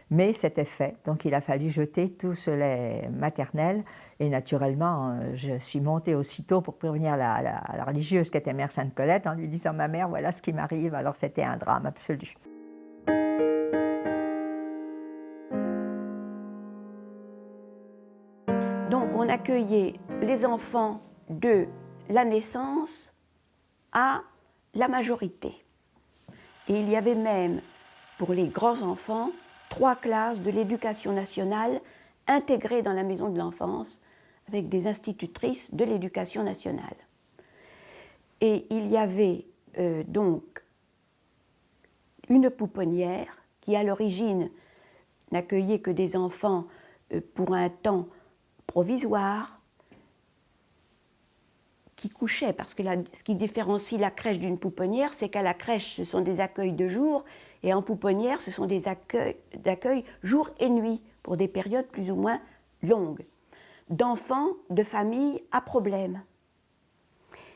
mais c'était fait. Donc il a fallu jeter tout ce lait maternel. Et naturellement, je suis montée aussitôt pour prévenir la religieuse qui était Mère Sainte-Colette en lui disant « Ma mère, voilà ce qui m'arrive ». Alors c'était un drame absolu. Donc on accueillait les enfants de la naissance à la majorité. Et il y avait même, pour les grands enfants, 3 classes de l'éducation nationale intégrées dans la maison de l'enfance avec des institutrices de l'éducation nationale. Et il y avait donc une pouponnière qui, à l'origine, n'accueillait que des enfants pour un temps provisoire, qui couchaient, parce que ce qui différencie la crèche d'une pouponnière, c'est qu'à la crèche, ce sont des accueils de jour, et en pouponnière, ce sont des accueils jour et nuit, pour des périodes plus ou moins longues, d'enfants de familles à problème.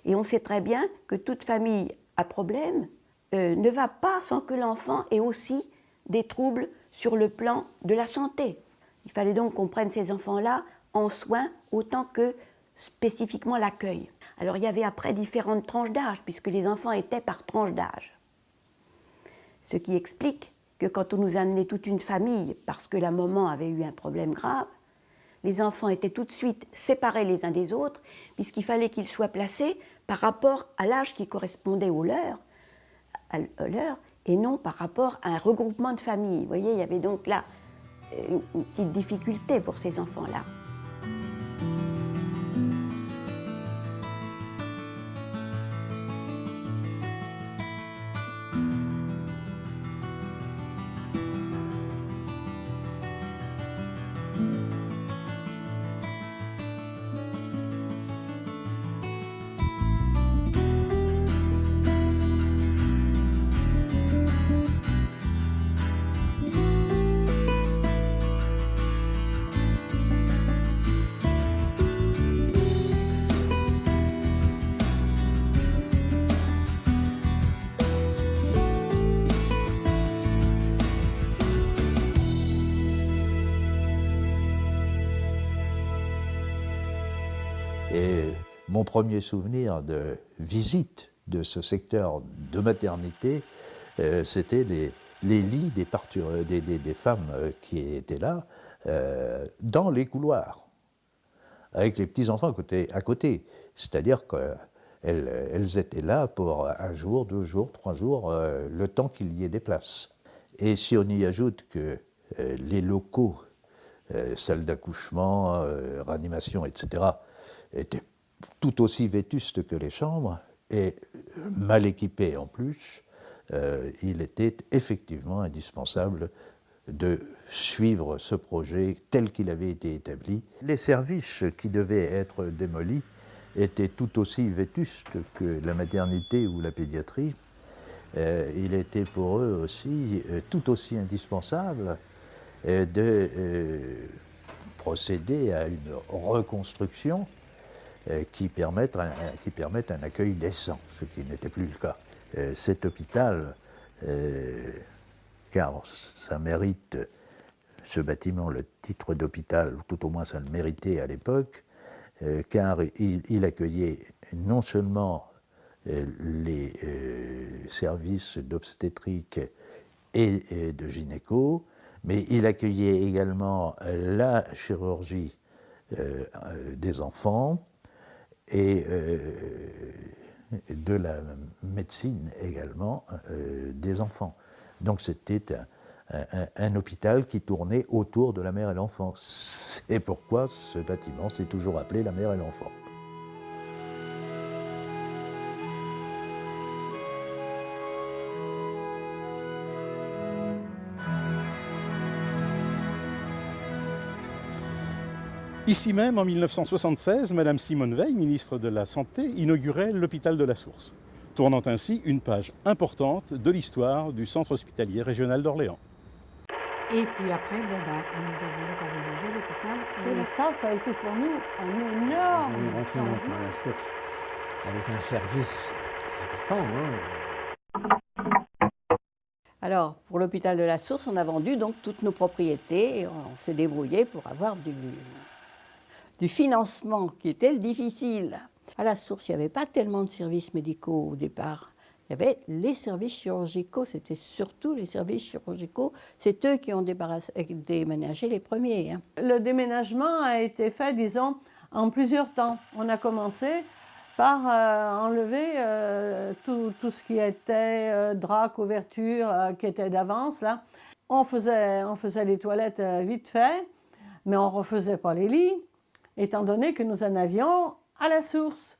Et on sait très bien que toute famille à problème ne va pas sans que l'enfant ait aussi des troubles sur le plan de la santé. Il fallait donc qu'on prenne ces enfants-là en soins autant que spécifiquement l'accueil. Alors il y avait après différentes tranches d'âge, puisque les enfants étaient par tranche d'âge. Ce qui explique que quand on nous amenait toute une famille, parce que la maman avait eu un problème grave, les enfants étaient tout de suite séparés les uns des autres, puisqu'il fallait qu'ils soient placés par rapport à l'âge qui correspondait au leur, et non par rapport à un regroupement de familles. Vous voyez, il y avait donc là une petite difficulté pour ces enfants-là. Et mon premier souvenir de visite de ce secteur de maternité, c'était les lits des femmes qui étaient là, dans les couloirs, avec les petits-enfants à côté. C'est-à-dire qu'elles étaient là pour 1 jour, 2 jours, 3 jours, le temps qu'il y ait des places. Et si on y ajoute que les locaux, salles d'accouchement, réanimation, etc., étaient tout aussi vétustes que les chambres, et mal équipés en plus, il était effectivement indispensable de suivre ce projet tel qu'il avait été établi. Les services qui devaient être démolis étaient tout aussi vétustes que la maternité ou la pédiatrie. Il était pour eux aussi tout aussi indispensable de procéder à une reconstruction qui permette un accueil décent, ce qui n'était plus le cas. Cet hôpital, car ça mérite, ce bâtiment, le titre d'hôpital, tout au moins ça le méritait à l'époque, car il accueillait non seulement les services d'obstétrique et de gynéco, mais il accueillait également la chirurgie des enfants et de la médecine également des enfants. Donc c'était un hôpital qui tournait autour de la mère et l'enfant. C'est pourquoi ce bâtiment s'est toujours appelé la mère et l'enfant. Ici même, en 1976, Madame Simone Veil, ministre de la Santé, inaugurait l'hôpital de la Source, tournant ainsi une page importante de l'histoire du centre hospitalier régional d'Orléans. Et puis après, nous avons donc envisagé l'hôpital. Et ça a été pour nous un énorme changement. À la Source, avec un service important. Hein. Alors, pour l'hôpital de la Source, on a vendu donc toutes nos propriétés et on s'est débrouillé pour avoir du financement qui était difficile. À la Source, il n'y avait pas tellement de services médicaux au départ. Il y avait les services chirurgicaux, c'était surtout les services chirurgicaux. C'est eux qui ont déménagé les premiers. Hein. Le déménagement a été fait, disons, en plusieurs temps. On a commencé par enlever tout ce qui était drap, couverture, qui était d'avance. Là. On faisait les toilettes vite fait, mais on ne refaisait pas les lits, étant donné que nous en avions à la Source.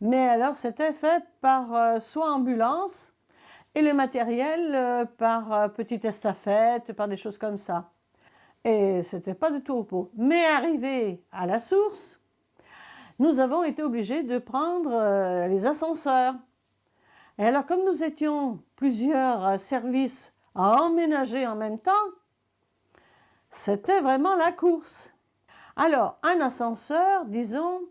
Mais alors, c'était fait par soit ambulance et le matériel par petite estafette, par des choses comme ça. Et c'était pas du tout au pot. Mais arrivé à la Source, nous avons été obligés de prendre les ascenseurs. Et alors, comme nous étions plusieurs services à emménager en même temps, c'était vraiment la course. Alors, un ascenseur, disons,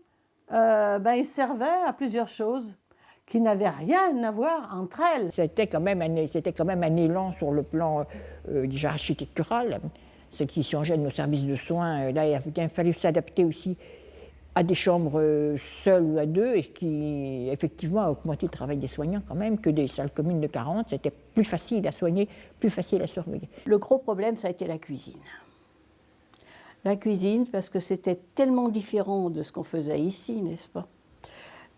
il servait à plusieurs choses qui n'avaient rien à voir entre elles. C'était quand même un élan sur le plan déjà architectural, ce qui changeait de nos services de soins. Là, il a bien fallu s'adapter aussi à des chambres seules ou à deux, et ce qui, effectivement, a augmenté le travail des soignants quand même, que des salles communes de 40, c'était plus facile à soigner, plus facile à surveiller. Le gros problème, ça a été la cuisine. La cuisine, parce que c'était tellement différent de ce qu'on faisait ici, n'est-ce pas?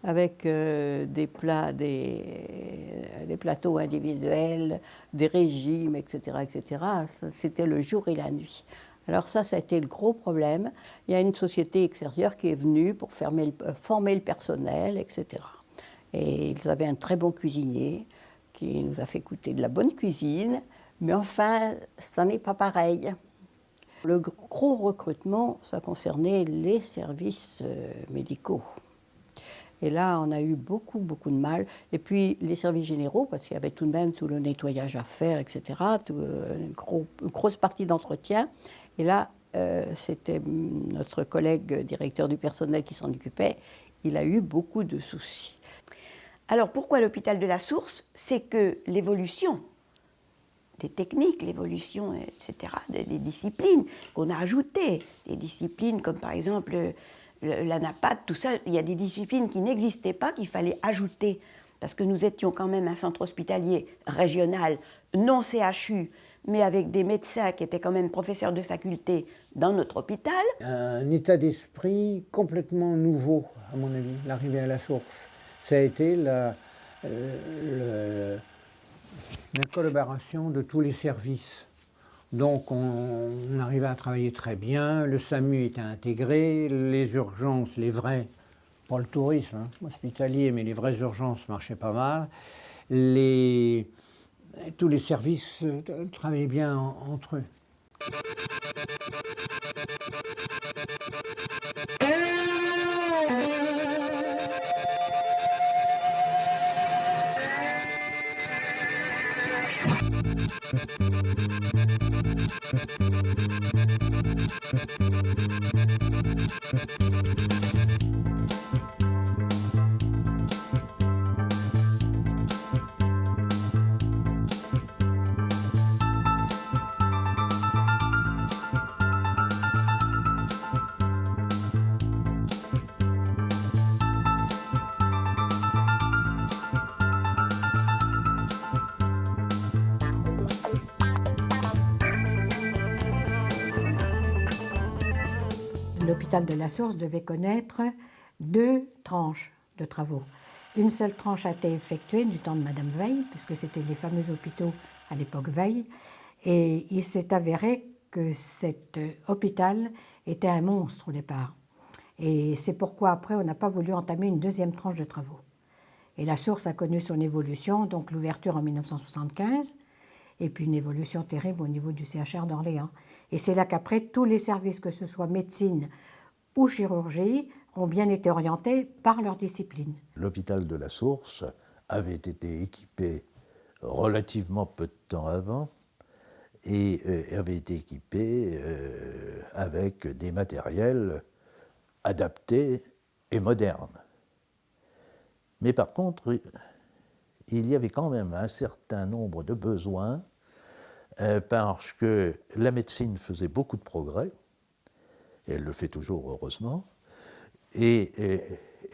Avec des plats, des plateaux individuels, des régimes, etc., etc. C'était le jour et la nuit. Alors ça a été le gros problème. Il y a une société extérieure qui est venue pour former le personnel, etc. Et ils avaient un très bon cuisinier qui nous a fait goûter de la bonne cuisine, mais enfin, ça n'est pas pareil. Le gros recrutement, ça concernait les services médicaux. Et là, on a eu beaucoup de mal. Et puis, les services généraux, parce qu'il y avait tout de même tout le nettoyage à faire, etc., une grosse partie d'entretien. Et là, c'était notre collègue directeur du personnel qui s'en occupait. Il a eu beaucoup de soucis. Alors, pourquoi l'hôpital de la Source? C'est que l'évolution des techniques, l'évolution, etc., des disciplines qu'on a ajoutées, des disciplines comme par exemple la NAPAD, tout ça, il y a des disciplines qui n'existaient pas, qu'il fallait ajouter, parce que nous étions quand même un centre hospitalier régional, non CHU, mais avec des médecins qui étaient quand même professeurs de faculté dans notre hôpital. Un état d'esprit complètement nouveau, à mon avis, l'arrivée à la Source. Ça a été la collaboration de tous les services. Donc on arrivait à travailler très bien, le SAMU était intégré, les urgences, les vraies, pas le tourisme hospitalier, mais les vraies urgences marchaient pas mal. Tous les services travaillaient bien entre eux. L'hôpital de la Source devait connaître 2 tranches de travaux. Une seule tranche a été effectuée du temps de Madame Veil, puisque c'était les fameux hôpitaux à l'époque Veil, et il s'est avéré que cet hôpital était un monstre au départ. Et c'est pourquoi après on n'a pas voulu entamer une deuxième tranche de travaux. Et la Source a connu son évolution, donc l'ouverture en 1975, et puis une évolution terrible au niveau du CHR d'Orléans. Et c'est là qu'après, tous les services, que ce soit médecine ou chirurgie, ont bien été orientés par leur discipline. L'hôpital de la Source avait été équipé relativement peu de temps avant et avait été équipé avec des matériels adaptés et modernes. Mais par contre, il y avait quand même un certain nombre de besoins parce que la médecine faisait beaucoup de progrès, et elle le fait toujours heureusement, et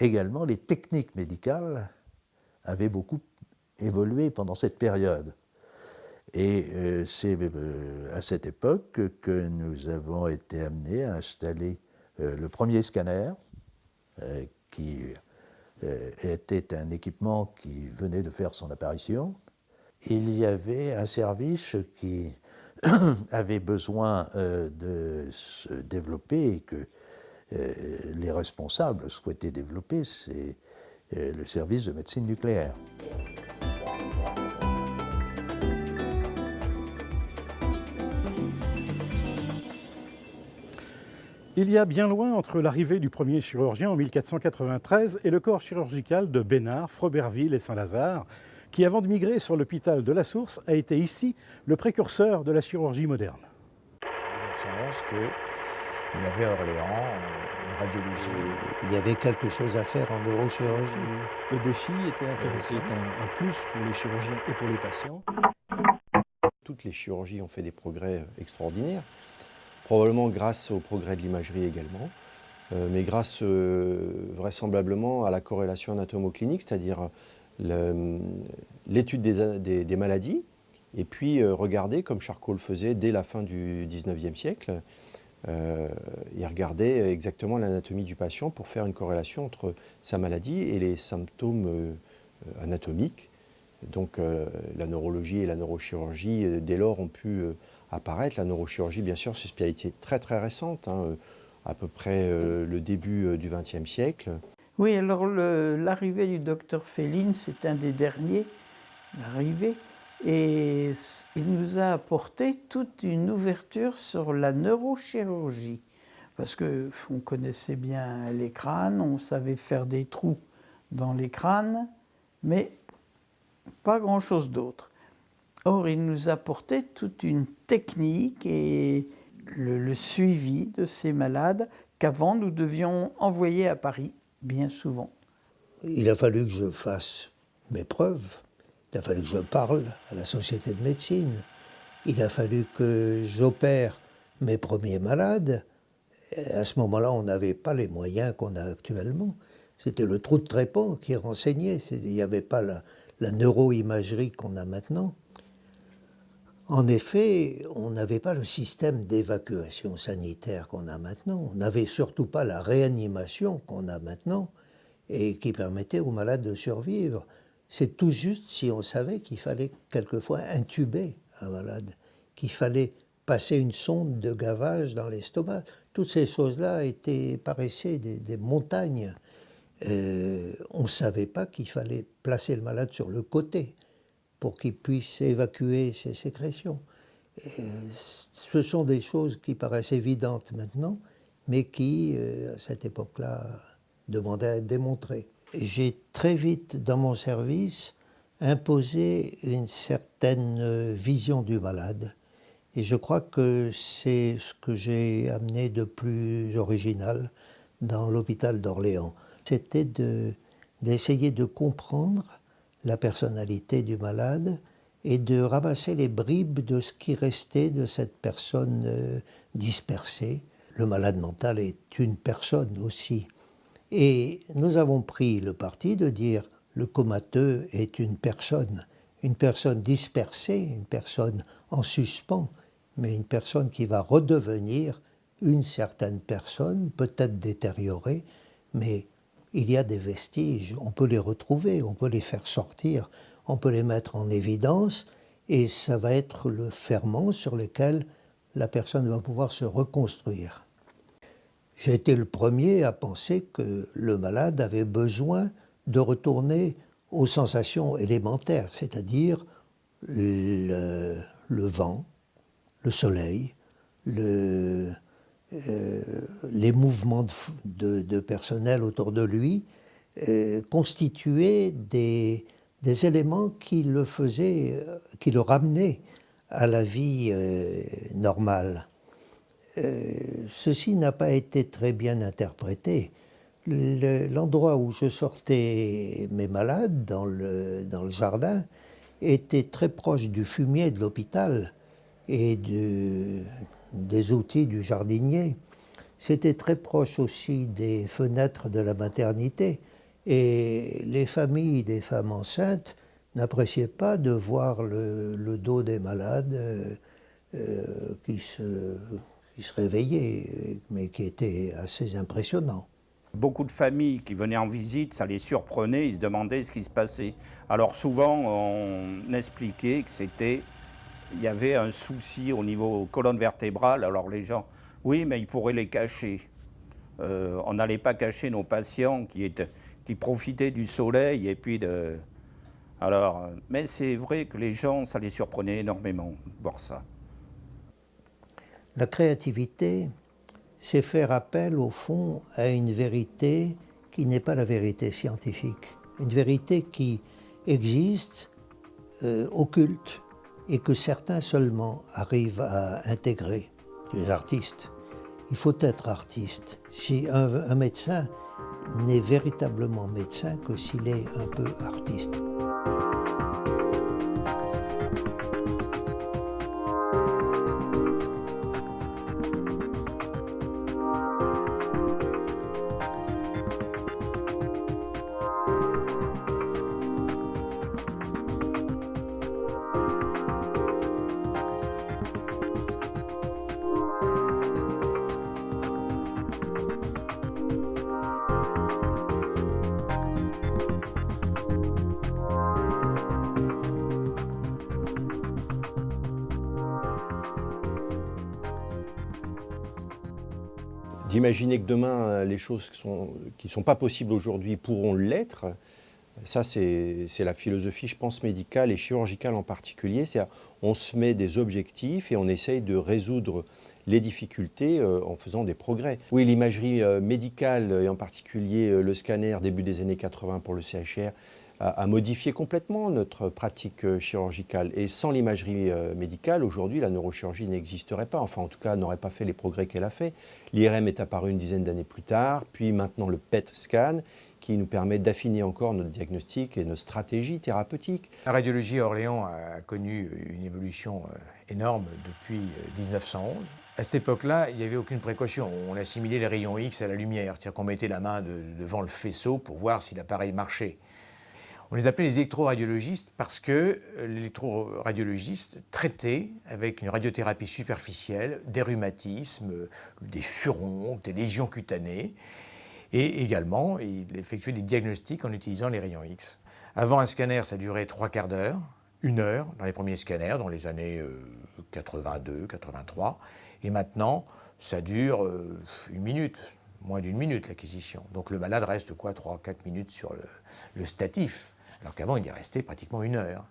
également les techniques médicales avaient beaucoup évolué pendant cette période. Et c'est à cette époque que nous avons été amenés à installer le premier scanner, qui était un équipement qui venait de faire son apparition. Il y avait un service qui avait besoin de se développer et que les responsables souhaitaient développer, c'est le service de médecine nucléaire. Il y a bien loin entre l'arrivée du premier chirurgien en 1493 et le corps chirurgical de Bénard, Froberville et Saint-Lazare, qui avant de migrer sur l'hôpital de la Source a été ici le précurseur de la chirurgie moderne. Je pense qu'il y avait à Orléans une radiologie, il y avait quelque chose à faire en neurochirurgie. Le défi était intéressant, c'est un plus pour les chirurgiens et pour les patients. Toutes les chirurgies ont fait des progrès extraordinaires. Probablement grâce au progrès de l'imagerie également, mais grâce vraisemblablement à la corrélation anatomo-clinique, c'est-à-dire l'étude des maladies, et puis regarder, comme Charcot le faisait dès la fin du XIXe siècle, il regardait exactement l'anatomie du patient pour faire une corrélation entre sa maladie et les symptômes anatomiques. Donc la neurologie et la neurochirurgie, dès lors, ont pu apparaître. La neurochirurgie, bien sûr, c'est une spécialité très très récente, à peu près le début du XXe siècle. Oui, alors l'arrivée du docteur Féline, c'est un des derniers arrivés, et il nous a apporté toute une ouverture sur la neurochirurgie, parce qu'on connaissait bien les crânes, on savait faire des trous dans les crânes, mais pas grand-chose d'autre. Or, il nous a apporté toute une technique et le suivi de ces malades qu'avant nous devions envoyer à Paris, bien souvent. Il a fallu que je fasse mes preuves, il a fallu que je parle à la Société de médecine, il a fallu que j'opère mes premiers malades. Et à ce moment-là, on n'avait pas les moyens qu'on a actuellement. C'était le trou de trépan qui renseignait, il n'y avait pas la neuroimagerie qu'on a maintenant. En effet, on n'avait pas le système d'évacuation sanitaire qu'on a maintenant. On n'avait surtout pas la réanimation qu'on a maintenant et qui permettait aux malades de survivre. C'est tout juste si on savait qu'il fallait quelquefois intuber un malade, qu'il fallait passer une sonde de gavage dans l'estomac. Toutes ces choses-là paraissaient des montagnes. On ne savait pas qu'il fallait placer le malade sur le côté pour qu'il puisse évacuer ses sécrétions. Ce sont des choses qui paraissent évidentes maintenant, mais qui, à cette époque-là, demandaient à être démontrées. J'ai très vite, dans mon service, imposé une certaine vision du malade. Et je crois que c'est ce que j'ai amené de plus original dans l'hôpital d'Orléans. C'était d'essayer de comprendre la personnalité du malade et de ramasser les bribes de ce qui restait de cette personne dispersée. Le malade mental est une personne aussi. Et nous avons pris le parti de dire le comateux est une personne dispersée, une personne en suspens, mais une personne qui va redevenir une certaine personne, peut-être détériorée, mais il y a des vestiges, on peut les retrouver, on peut les faire sortir, on peut les mettre en évidence, et ça va être le ferment sur lequel la personne va pouvoir se reconstruire. J'ai été le premier à penser que le malade avait besoin de retourner aux sensations élémentaires, c'est-à-dire le vent, le soleil, les mouvements de personnel autour de lui constituaient des éléments qui le ramenaient à la vie normale. Ceci n'a pas été très bien interprété. L'endroit où je sortais mes malades, dans le jardin, était très proche du fumier de l'hôpital et des outils du jardinier. C'était très proche aussi des fenêtres de la maternité. Et les familles des femmes enceintes n'appréciaient pas de voir le dos des malades qui se réveillaient, mais qui était assez impressionnant. Beaucoup de familles qui venaient en visite, ça les surprenait, ils se demandaient ce qui se passait. Alors souvent, on expliquait que il y avait un souci au niveau colonne vertébrale. Alors les gens, oui, mais ils pourraient les cacher. On n'allait pas cacher nos patients qui profitaient du soleil et puis de... Alors, mais c'est vrai que les gens, ça les surprenait énormément de voir ça. La créativité, c'est faire appel, au fond, à une vérité qui n'est pas la vérité scientifique. Une vérité qui existe, occulte, et que certains seulement arrivent à intégrer, les artistes. Il faut être artiste. Si un médecin n'est véritablement médecin que s'il est un peu artiste. D'imaginer que demain, les choses qui ne sont pas possibles aujourd'hui pourront l'être, ça c'est la philosophie, je pense, médicale et chirurgicale en particulier. C'est-à-dire, on se met des objectifs et on essaye de résoudre les difficultés en faisant des progrès. Oui, l'imagerie médicale, et en particulier le scanner début des années 80 pour le CHR, a modifié complètement notre pratique chirurgicale. Et sans l'imagerie médicale, aujourd'hui, la neurochirurgie n'existerait pas. Enfin, en tout cas, n'aurait pas fait les progrès qu'elle a fait. L'IRM est apparu une dizaine d'années plus tard, puis maintenant le PET scan, qui nous permet d'affiner encore notre diagnostic et notre stratégie thérapeutique. La radiologie à Orléans a connu une évolution énorme depuis 1911. À cette époque-là, il n'y avait aucune précaution. On assimilait les rayons X à la lumière, c'est-à-dire qu'on mettait la main devant le faisceau pour voir si l'appareil marchait. On les appelait les électroradiologistes parce que l'électroradiologiste traitait avec une radiothérapie superficielle des rhumatismes, des furontes, des lésions cutanées, et également il effectuait des diagnostics en utilisant les rayons X. Avant, un scanner, ça durait 3/4 d'heure, 1 heure dans les premiers scanners, dans les années 82, 83, et maintenant, ça dure 1 minute, moins d'1 minute l'acquisition. Donc le malade reste 3-4 minutes sur le statif, alors qu'avant il y restait pratiquement 1 heure.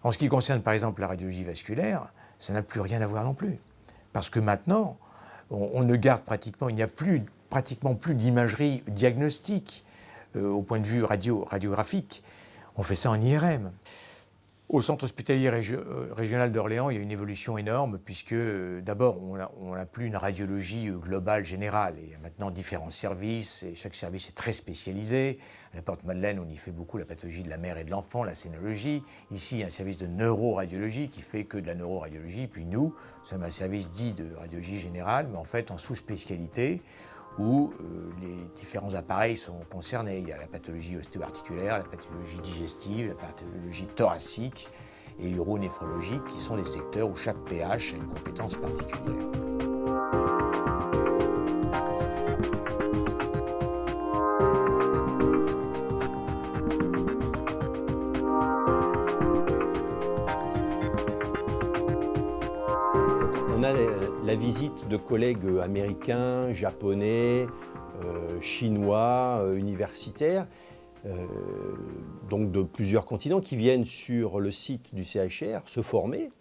En ce qui concerne par exemple la radiologie vasculaire, ça n'a plus rien à voir non plus. Parce que maintenant, on ne garde pratiquement, il n'y a pratiquement plus d'imagerie diagnostique au point de vue radiographique. On fait ça en IRM. Au centre hospitalier régional d'Orléans, il y a une évolution énorme puisque d'abord, on n'a plus une radiologie globale générale. Il y a maintenant différents services et chaque service est très spécialisé. À la Porte-Madeleine, on y fait beaucoup la pathologie de la mère et de l'enfant, la scénologie. Ici, il y a un service de neuroradiologie qui fait que de la neuroradiologie. Puis nous sommes un service dit de radiologie générale, mais en fait en sous-spécialité, où les différents appareils sont concernés. Il y a la pathologie ostéo-articulaire, la pathologie digestive, la pathologie thoracique et uronéphrologique, qui sont des secteurs où chaque PH a une compétence particulière. On a la visite de collègues américains, japonais, chinois, universitaires, donc de plusieurs continents, qui viennent sur le site du CHR se former,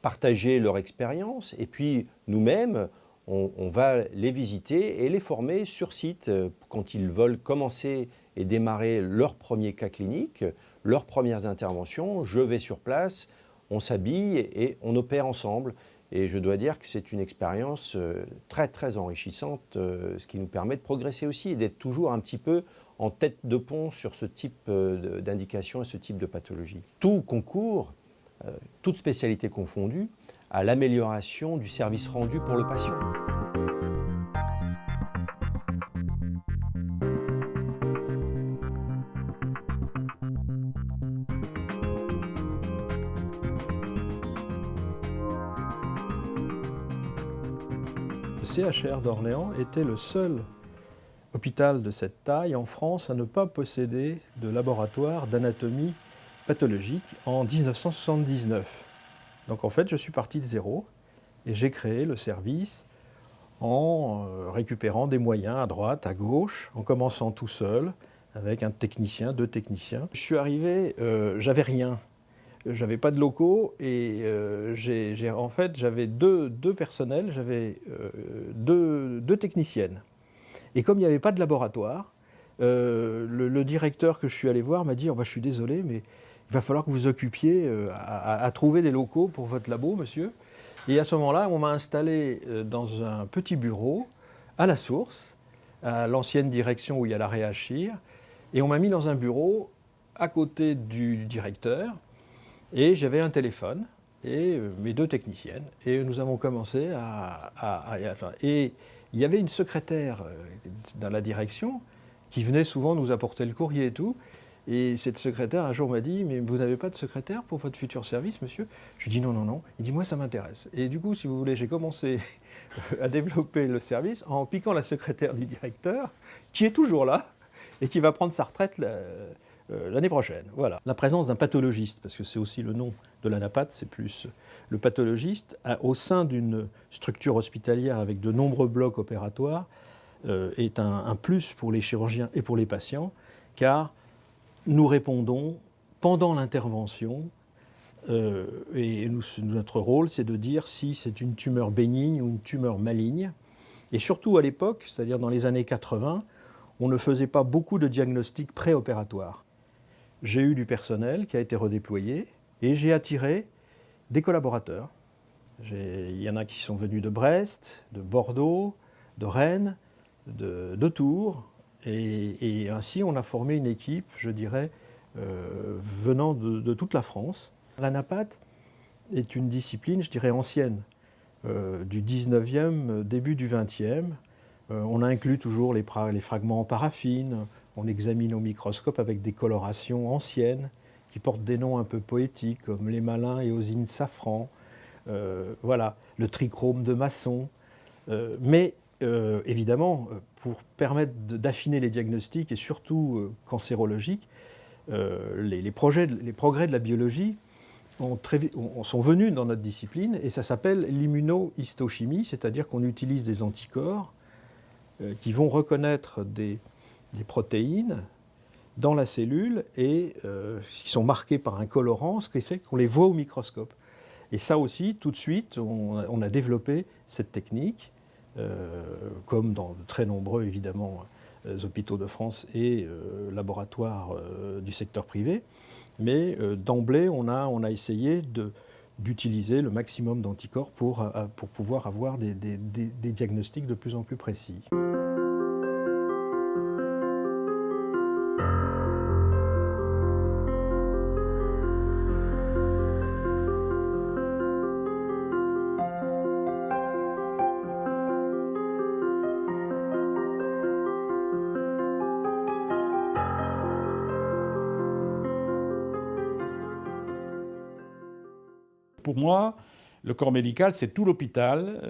partager leur expérience, et puis nous-mêmes, on va les visiter et les former sur site quand ils veulent commencer et démarrer leur premier cas clinique, leurs premières interventions. Je vais sur place, on s'habille et on opère ensemble. Et je dois dire que c'est une expérience très très enrichissante, ce qui nous permet de progresser aussi et d'être toujours un petit peu en tête de pont sur ce type d'indication et ce type de pathologie. Tout concourt, toute spécialité confondue, à l'amélioration du service rendu pour le patient. Le CHR d'Orléans était le seul hôpital de cette taille en France à ne pas posséder de laboratoire d'anatomie pathologique en 1979. Donc en fait, je suis parti de zéro et j'ai créé le service en récupérant des moyens à droite, à gauche, en commençant tout seul avec un technicien, 2 techniciens. Je suis arrivé, j'avais rien. J'avais pas de locaux et en fait j'avais deux personnels, j'avais deux techniciennes. Et comme il n'y avait pas de laboratoire, le directeur que je suis allé voir m'a dit oh, bah, je suis désolé, mais il va falloir que vous occupiez à trouver des locaux pour votre labo, monsieur. Et à ce moment-là, on m'a installé dans un petit bureau à la source, à l'ancienne direction où il y a la Réachir, et on m'a mis dans un bureau à côté du directeur. Et j'avais un téléphone et mes 2 techniciennes. Et nous avons commencé et il y avait une secrétaire dans la direction qui venait souvent nous apporter le courrier et tout. Et cette secrétaire, un jour, m'a dit « Mais vous n'avez pas de secrétaire pour votre futur service, monsieur ?» Je lui dis « Non, non, non. » Il dit « Moi, ça m'intéresse. » Et du coup, si vous voulez, j'ai commencé à développer le service en piquant la secrétaire du directeur, qui est toujours là et qui va prendre sa retraite l'année prochaine. Voilà. La présence d'un pathologiste, parce que c'est aussi le nom de l'ANAPAT, c'est plus le pathologiste, au sein d'une structure hospitalière avec de nombreux blocs opératoires, est un plus pour les chirurgiens et pour les patients, car nous répondons pendant l'intervention, et notre rôle, c'est de dire si c'est une tumeur bénigne ou une tumeur maligne. Et surtout à l'époque, c'est-à-dire dans les années 80, on ne faisait pas beaucoup de diagnostics préopératoires. J'ai eu du personnel qui a été redéployé et j'ai attiré des collaborateurs. Il y en a qui sont venus de Brest, de Bordeaux, de Rennes, de Tours. Et ainsi, on a formé une équipe, je dirais, venant de toute la France. L'ANAPAT est une discipline, je dirais, ancienne, du 19e, début du 20e. On inclut toujours les fragments en paraffine. On examine au microscope avec des colorations anciennes qui portent des noms un peu poétiques comme les Malins et Osine Safran, voilà, le trichrome de Masson. Mais évidemment, pour permettre d'affiner les diagnostics et surtout cancérologiques, les progrès de la biologie sont venus dans notre discipline et ça s'appelle l'immunohistochimie, c'est-à-dire qu'on utilise des anticorps qui vont reconnaître des protéines dans la cellule et qui sont marquées par un colorant, ce qui fait qu'on les voit au microscope. Et ça aussi, tout de suite, on a développé cette technique, comme dans de très nombreux, évidemment, hôpitaux de France et laboratoires du secteur privé. Mais d'emblée, on a essayé d'utiliser le maximum d'anticorps pour pouvoir avoir des diagnostics de plus en plus précis. Pour moi, le corps médical, c'est tout l'hôpital.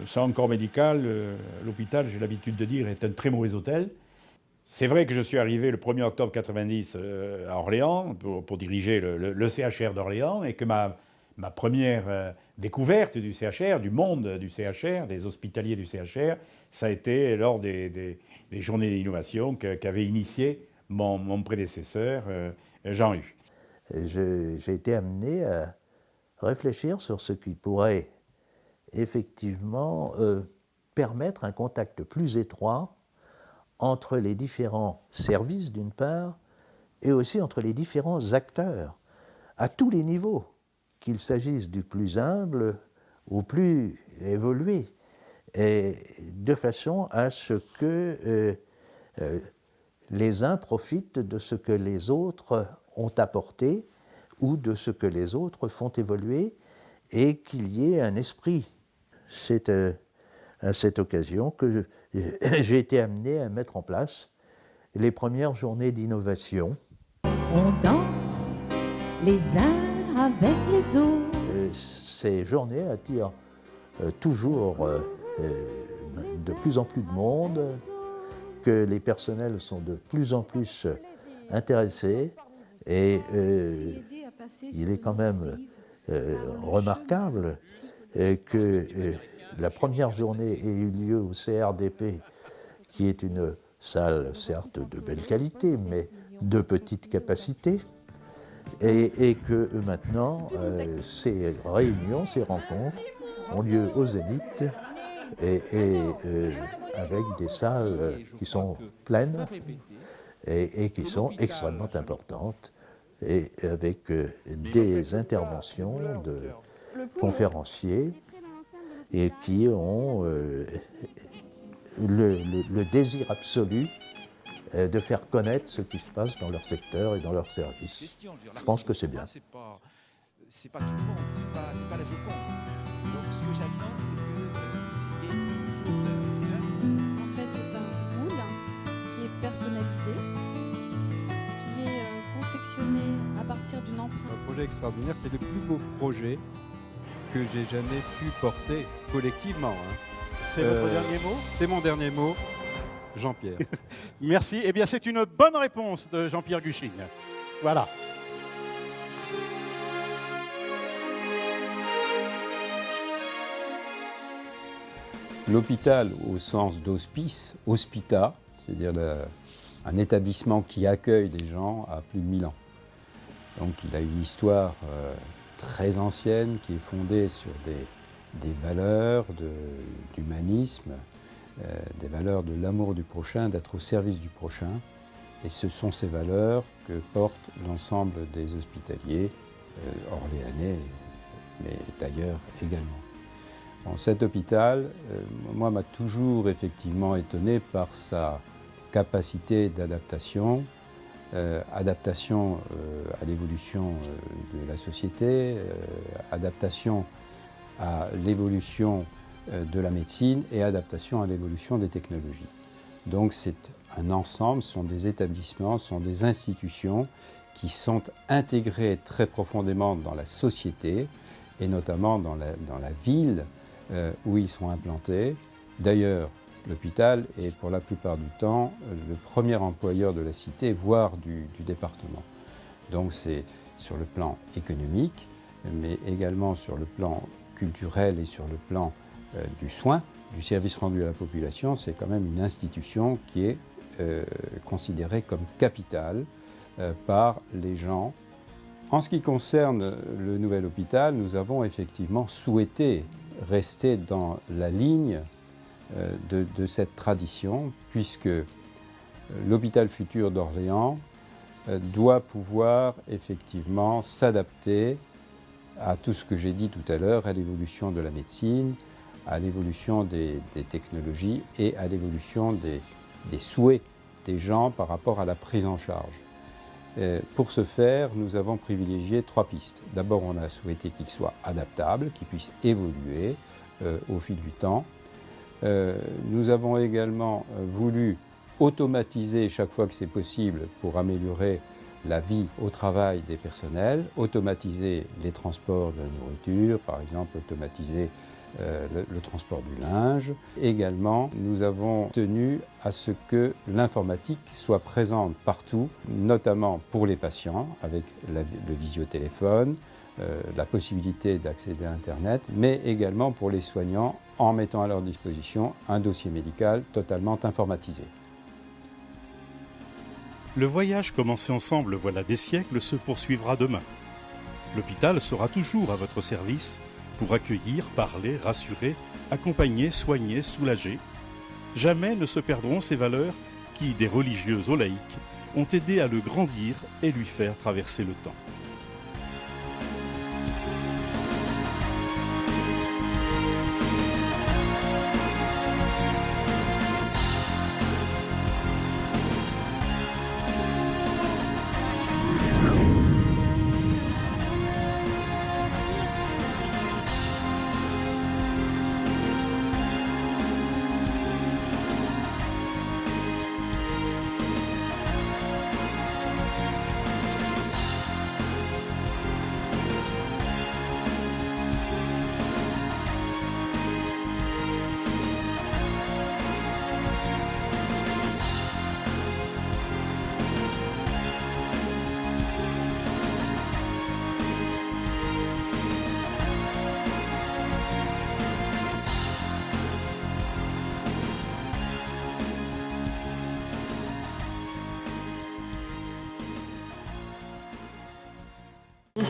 Sans corps médical, l'hôpital, j'ai l'habitude de dire, est un très mauvais hôtel. C'est vrai que je suis arrivé le 1er octobre 1990 à Orléans pour diriger le CHR d'Orléans et que ma première découverte du CHR, du monde du CHR, des hospitaliers du CHR, ça a été lors des journées d'innovation qu'avait initié mon prédécesseur, Jean-Hugues. J'ai été amené à réfléchir sur ce qui pourrait effectivement permettre un contact plus étroit entre les différents services d'une part et aussi entre les différents acteurs à tous les niveaux qu'il s'agisse du plus humble au plus évolué, et de façon à ce que les uns profitent de ce que les autres ont apporté ou de ce que les autres font évoluer, et qu'il y ait un esprit. C'est à cette occasion que j'ai été amené à mettre en place les premières journées d'innovation. On danse les uns avec les autres. Ces journées attirent toujours de plus en plus de monde, que les personnels sont de plus en plus intéressés, et il est quand même remarquable que la première journée ait eu lieu au CRDP, qui est une salle certes de belle qualité, mais de petite capacité, et que maintenant ces réunions, ces rencontres ont lieu au Zénith, et avec des salles qui sont pleines et qui sont extrêmement importantes, et avec des interventions de conférenciers et qui ont le désir absolu de faire connaître ce qui se passe dans leur secteur et dans leur service. Je pense que c'est bien. C'est pas tout le monde, c'est pas la Joconde. Donc ce que j'attends, c'est qu'il y ait autour de... En fait, c'est un moule qui est personnalisé, qui est confectionné à partir d'une empreinte. Un projet extraordinaire, c'est le plus beau projet que j'ai jamais pu porter collectivement. C'est votre dernier mot? C'est mon dernier mot, Jean-Pierre. Merci. Eh bien, c'est une bonne réponse de Jean-Pierre Guching. Voilà. L'hôpital, au sens d'hospice, hospita, c'est-à-dire un établissement qui accueille des gens à plus de 1000 ans. Donc il a une histoire très ancienne qui est fondée sur des valeurs d'humanisme, des valeurs de l'amour du prochain, d'être au service du prochain. Et ce sont ces valeurs que portent l'ensemble des hospitaliers orléanais, mais d'ailleurs également. Bon, cet hôpital, moi, m'a toujours effectivement étonné par sa capacité d'adaptation, adaptation à l'évolution de la société, adaptation à l'évolution de la médecine et adaptation à l'évolution des technologies. Donc c'est un ensemble, ce sont des établissements, ce sont des institutions qui sont intégrées très profondément dans la société et notamment dans la ville où ils sont implantés. D'ailleurs, l'hôpital est pour la plupart du temps le premier employeur de la cité, voire du département. Donc c'est sur le plan économique, mais également sur le plan culturel et sur le plan du soin, du service rendu à la population. C'est quand même une institution qui est considérée comme capitale par les gens. En ce qui concerne le nouvel hôpital, nous avons effectivement souhaité rester dans la ligne de cette tradition, puisque l'hôpital futur d'Orléans doit pouvoir effectivement s'adapter à tout ce que j'ai dit tout à l'heure, à l'évolution de la médecine, à l'évolution des technologies et à l'évolution des souhaits des gens par rapport à la prise en charge. Pour ce faire, nous avons privilégié 3 pistes. D'abord, on a souhaité qu'il soit adaptable, qu'il puisse évoluer au fil du temps. Nous avons également voulu automatiser chaque fois que c'est possible pour améliorer la vie au travail des personnels, automatiser les transports de la nourriture, par exemple automatiser le transport du linge. Également, nous avons tenu à ce que l'informatique soit présente partout, notamment pour les patients, avec le visiotéléphone, la possibilité d'accéder à Internet, mais également pour les soignants, en mettant à leur disposition un dossier médical totalement informatisé. Le voyage commencé ensemble voilà des siècles se poursuivra demain. L'hôpital sera toujours à votre service pour accueillir, parler, rassurer, accompagner, soigner, soulager. Jamais ne se perdront ces valeurs qui, des religieux aux laïcs, ont aidé à le grandir et lui faire traverser le temps.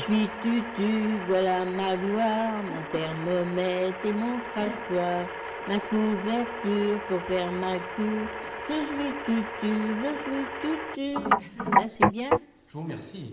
suis tutu, voilà ma gloire, mon thermomètre et mon crachoir, ma couverture pour faire ma queue. Je suis tutu, je suis tutu. Là, c'est bien. Je vous remercie.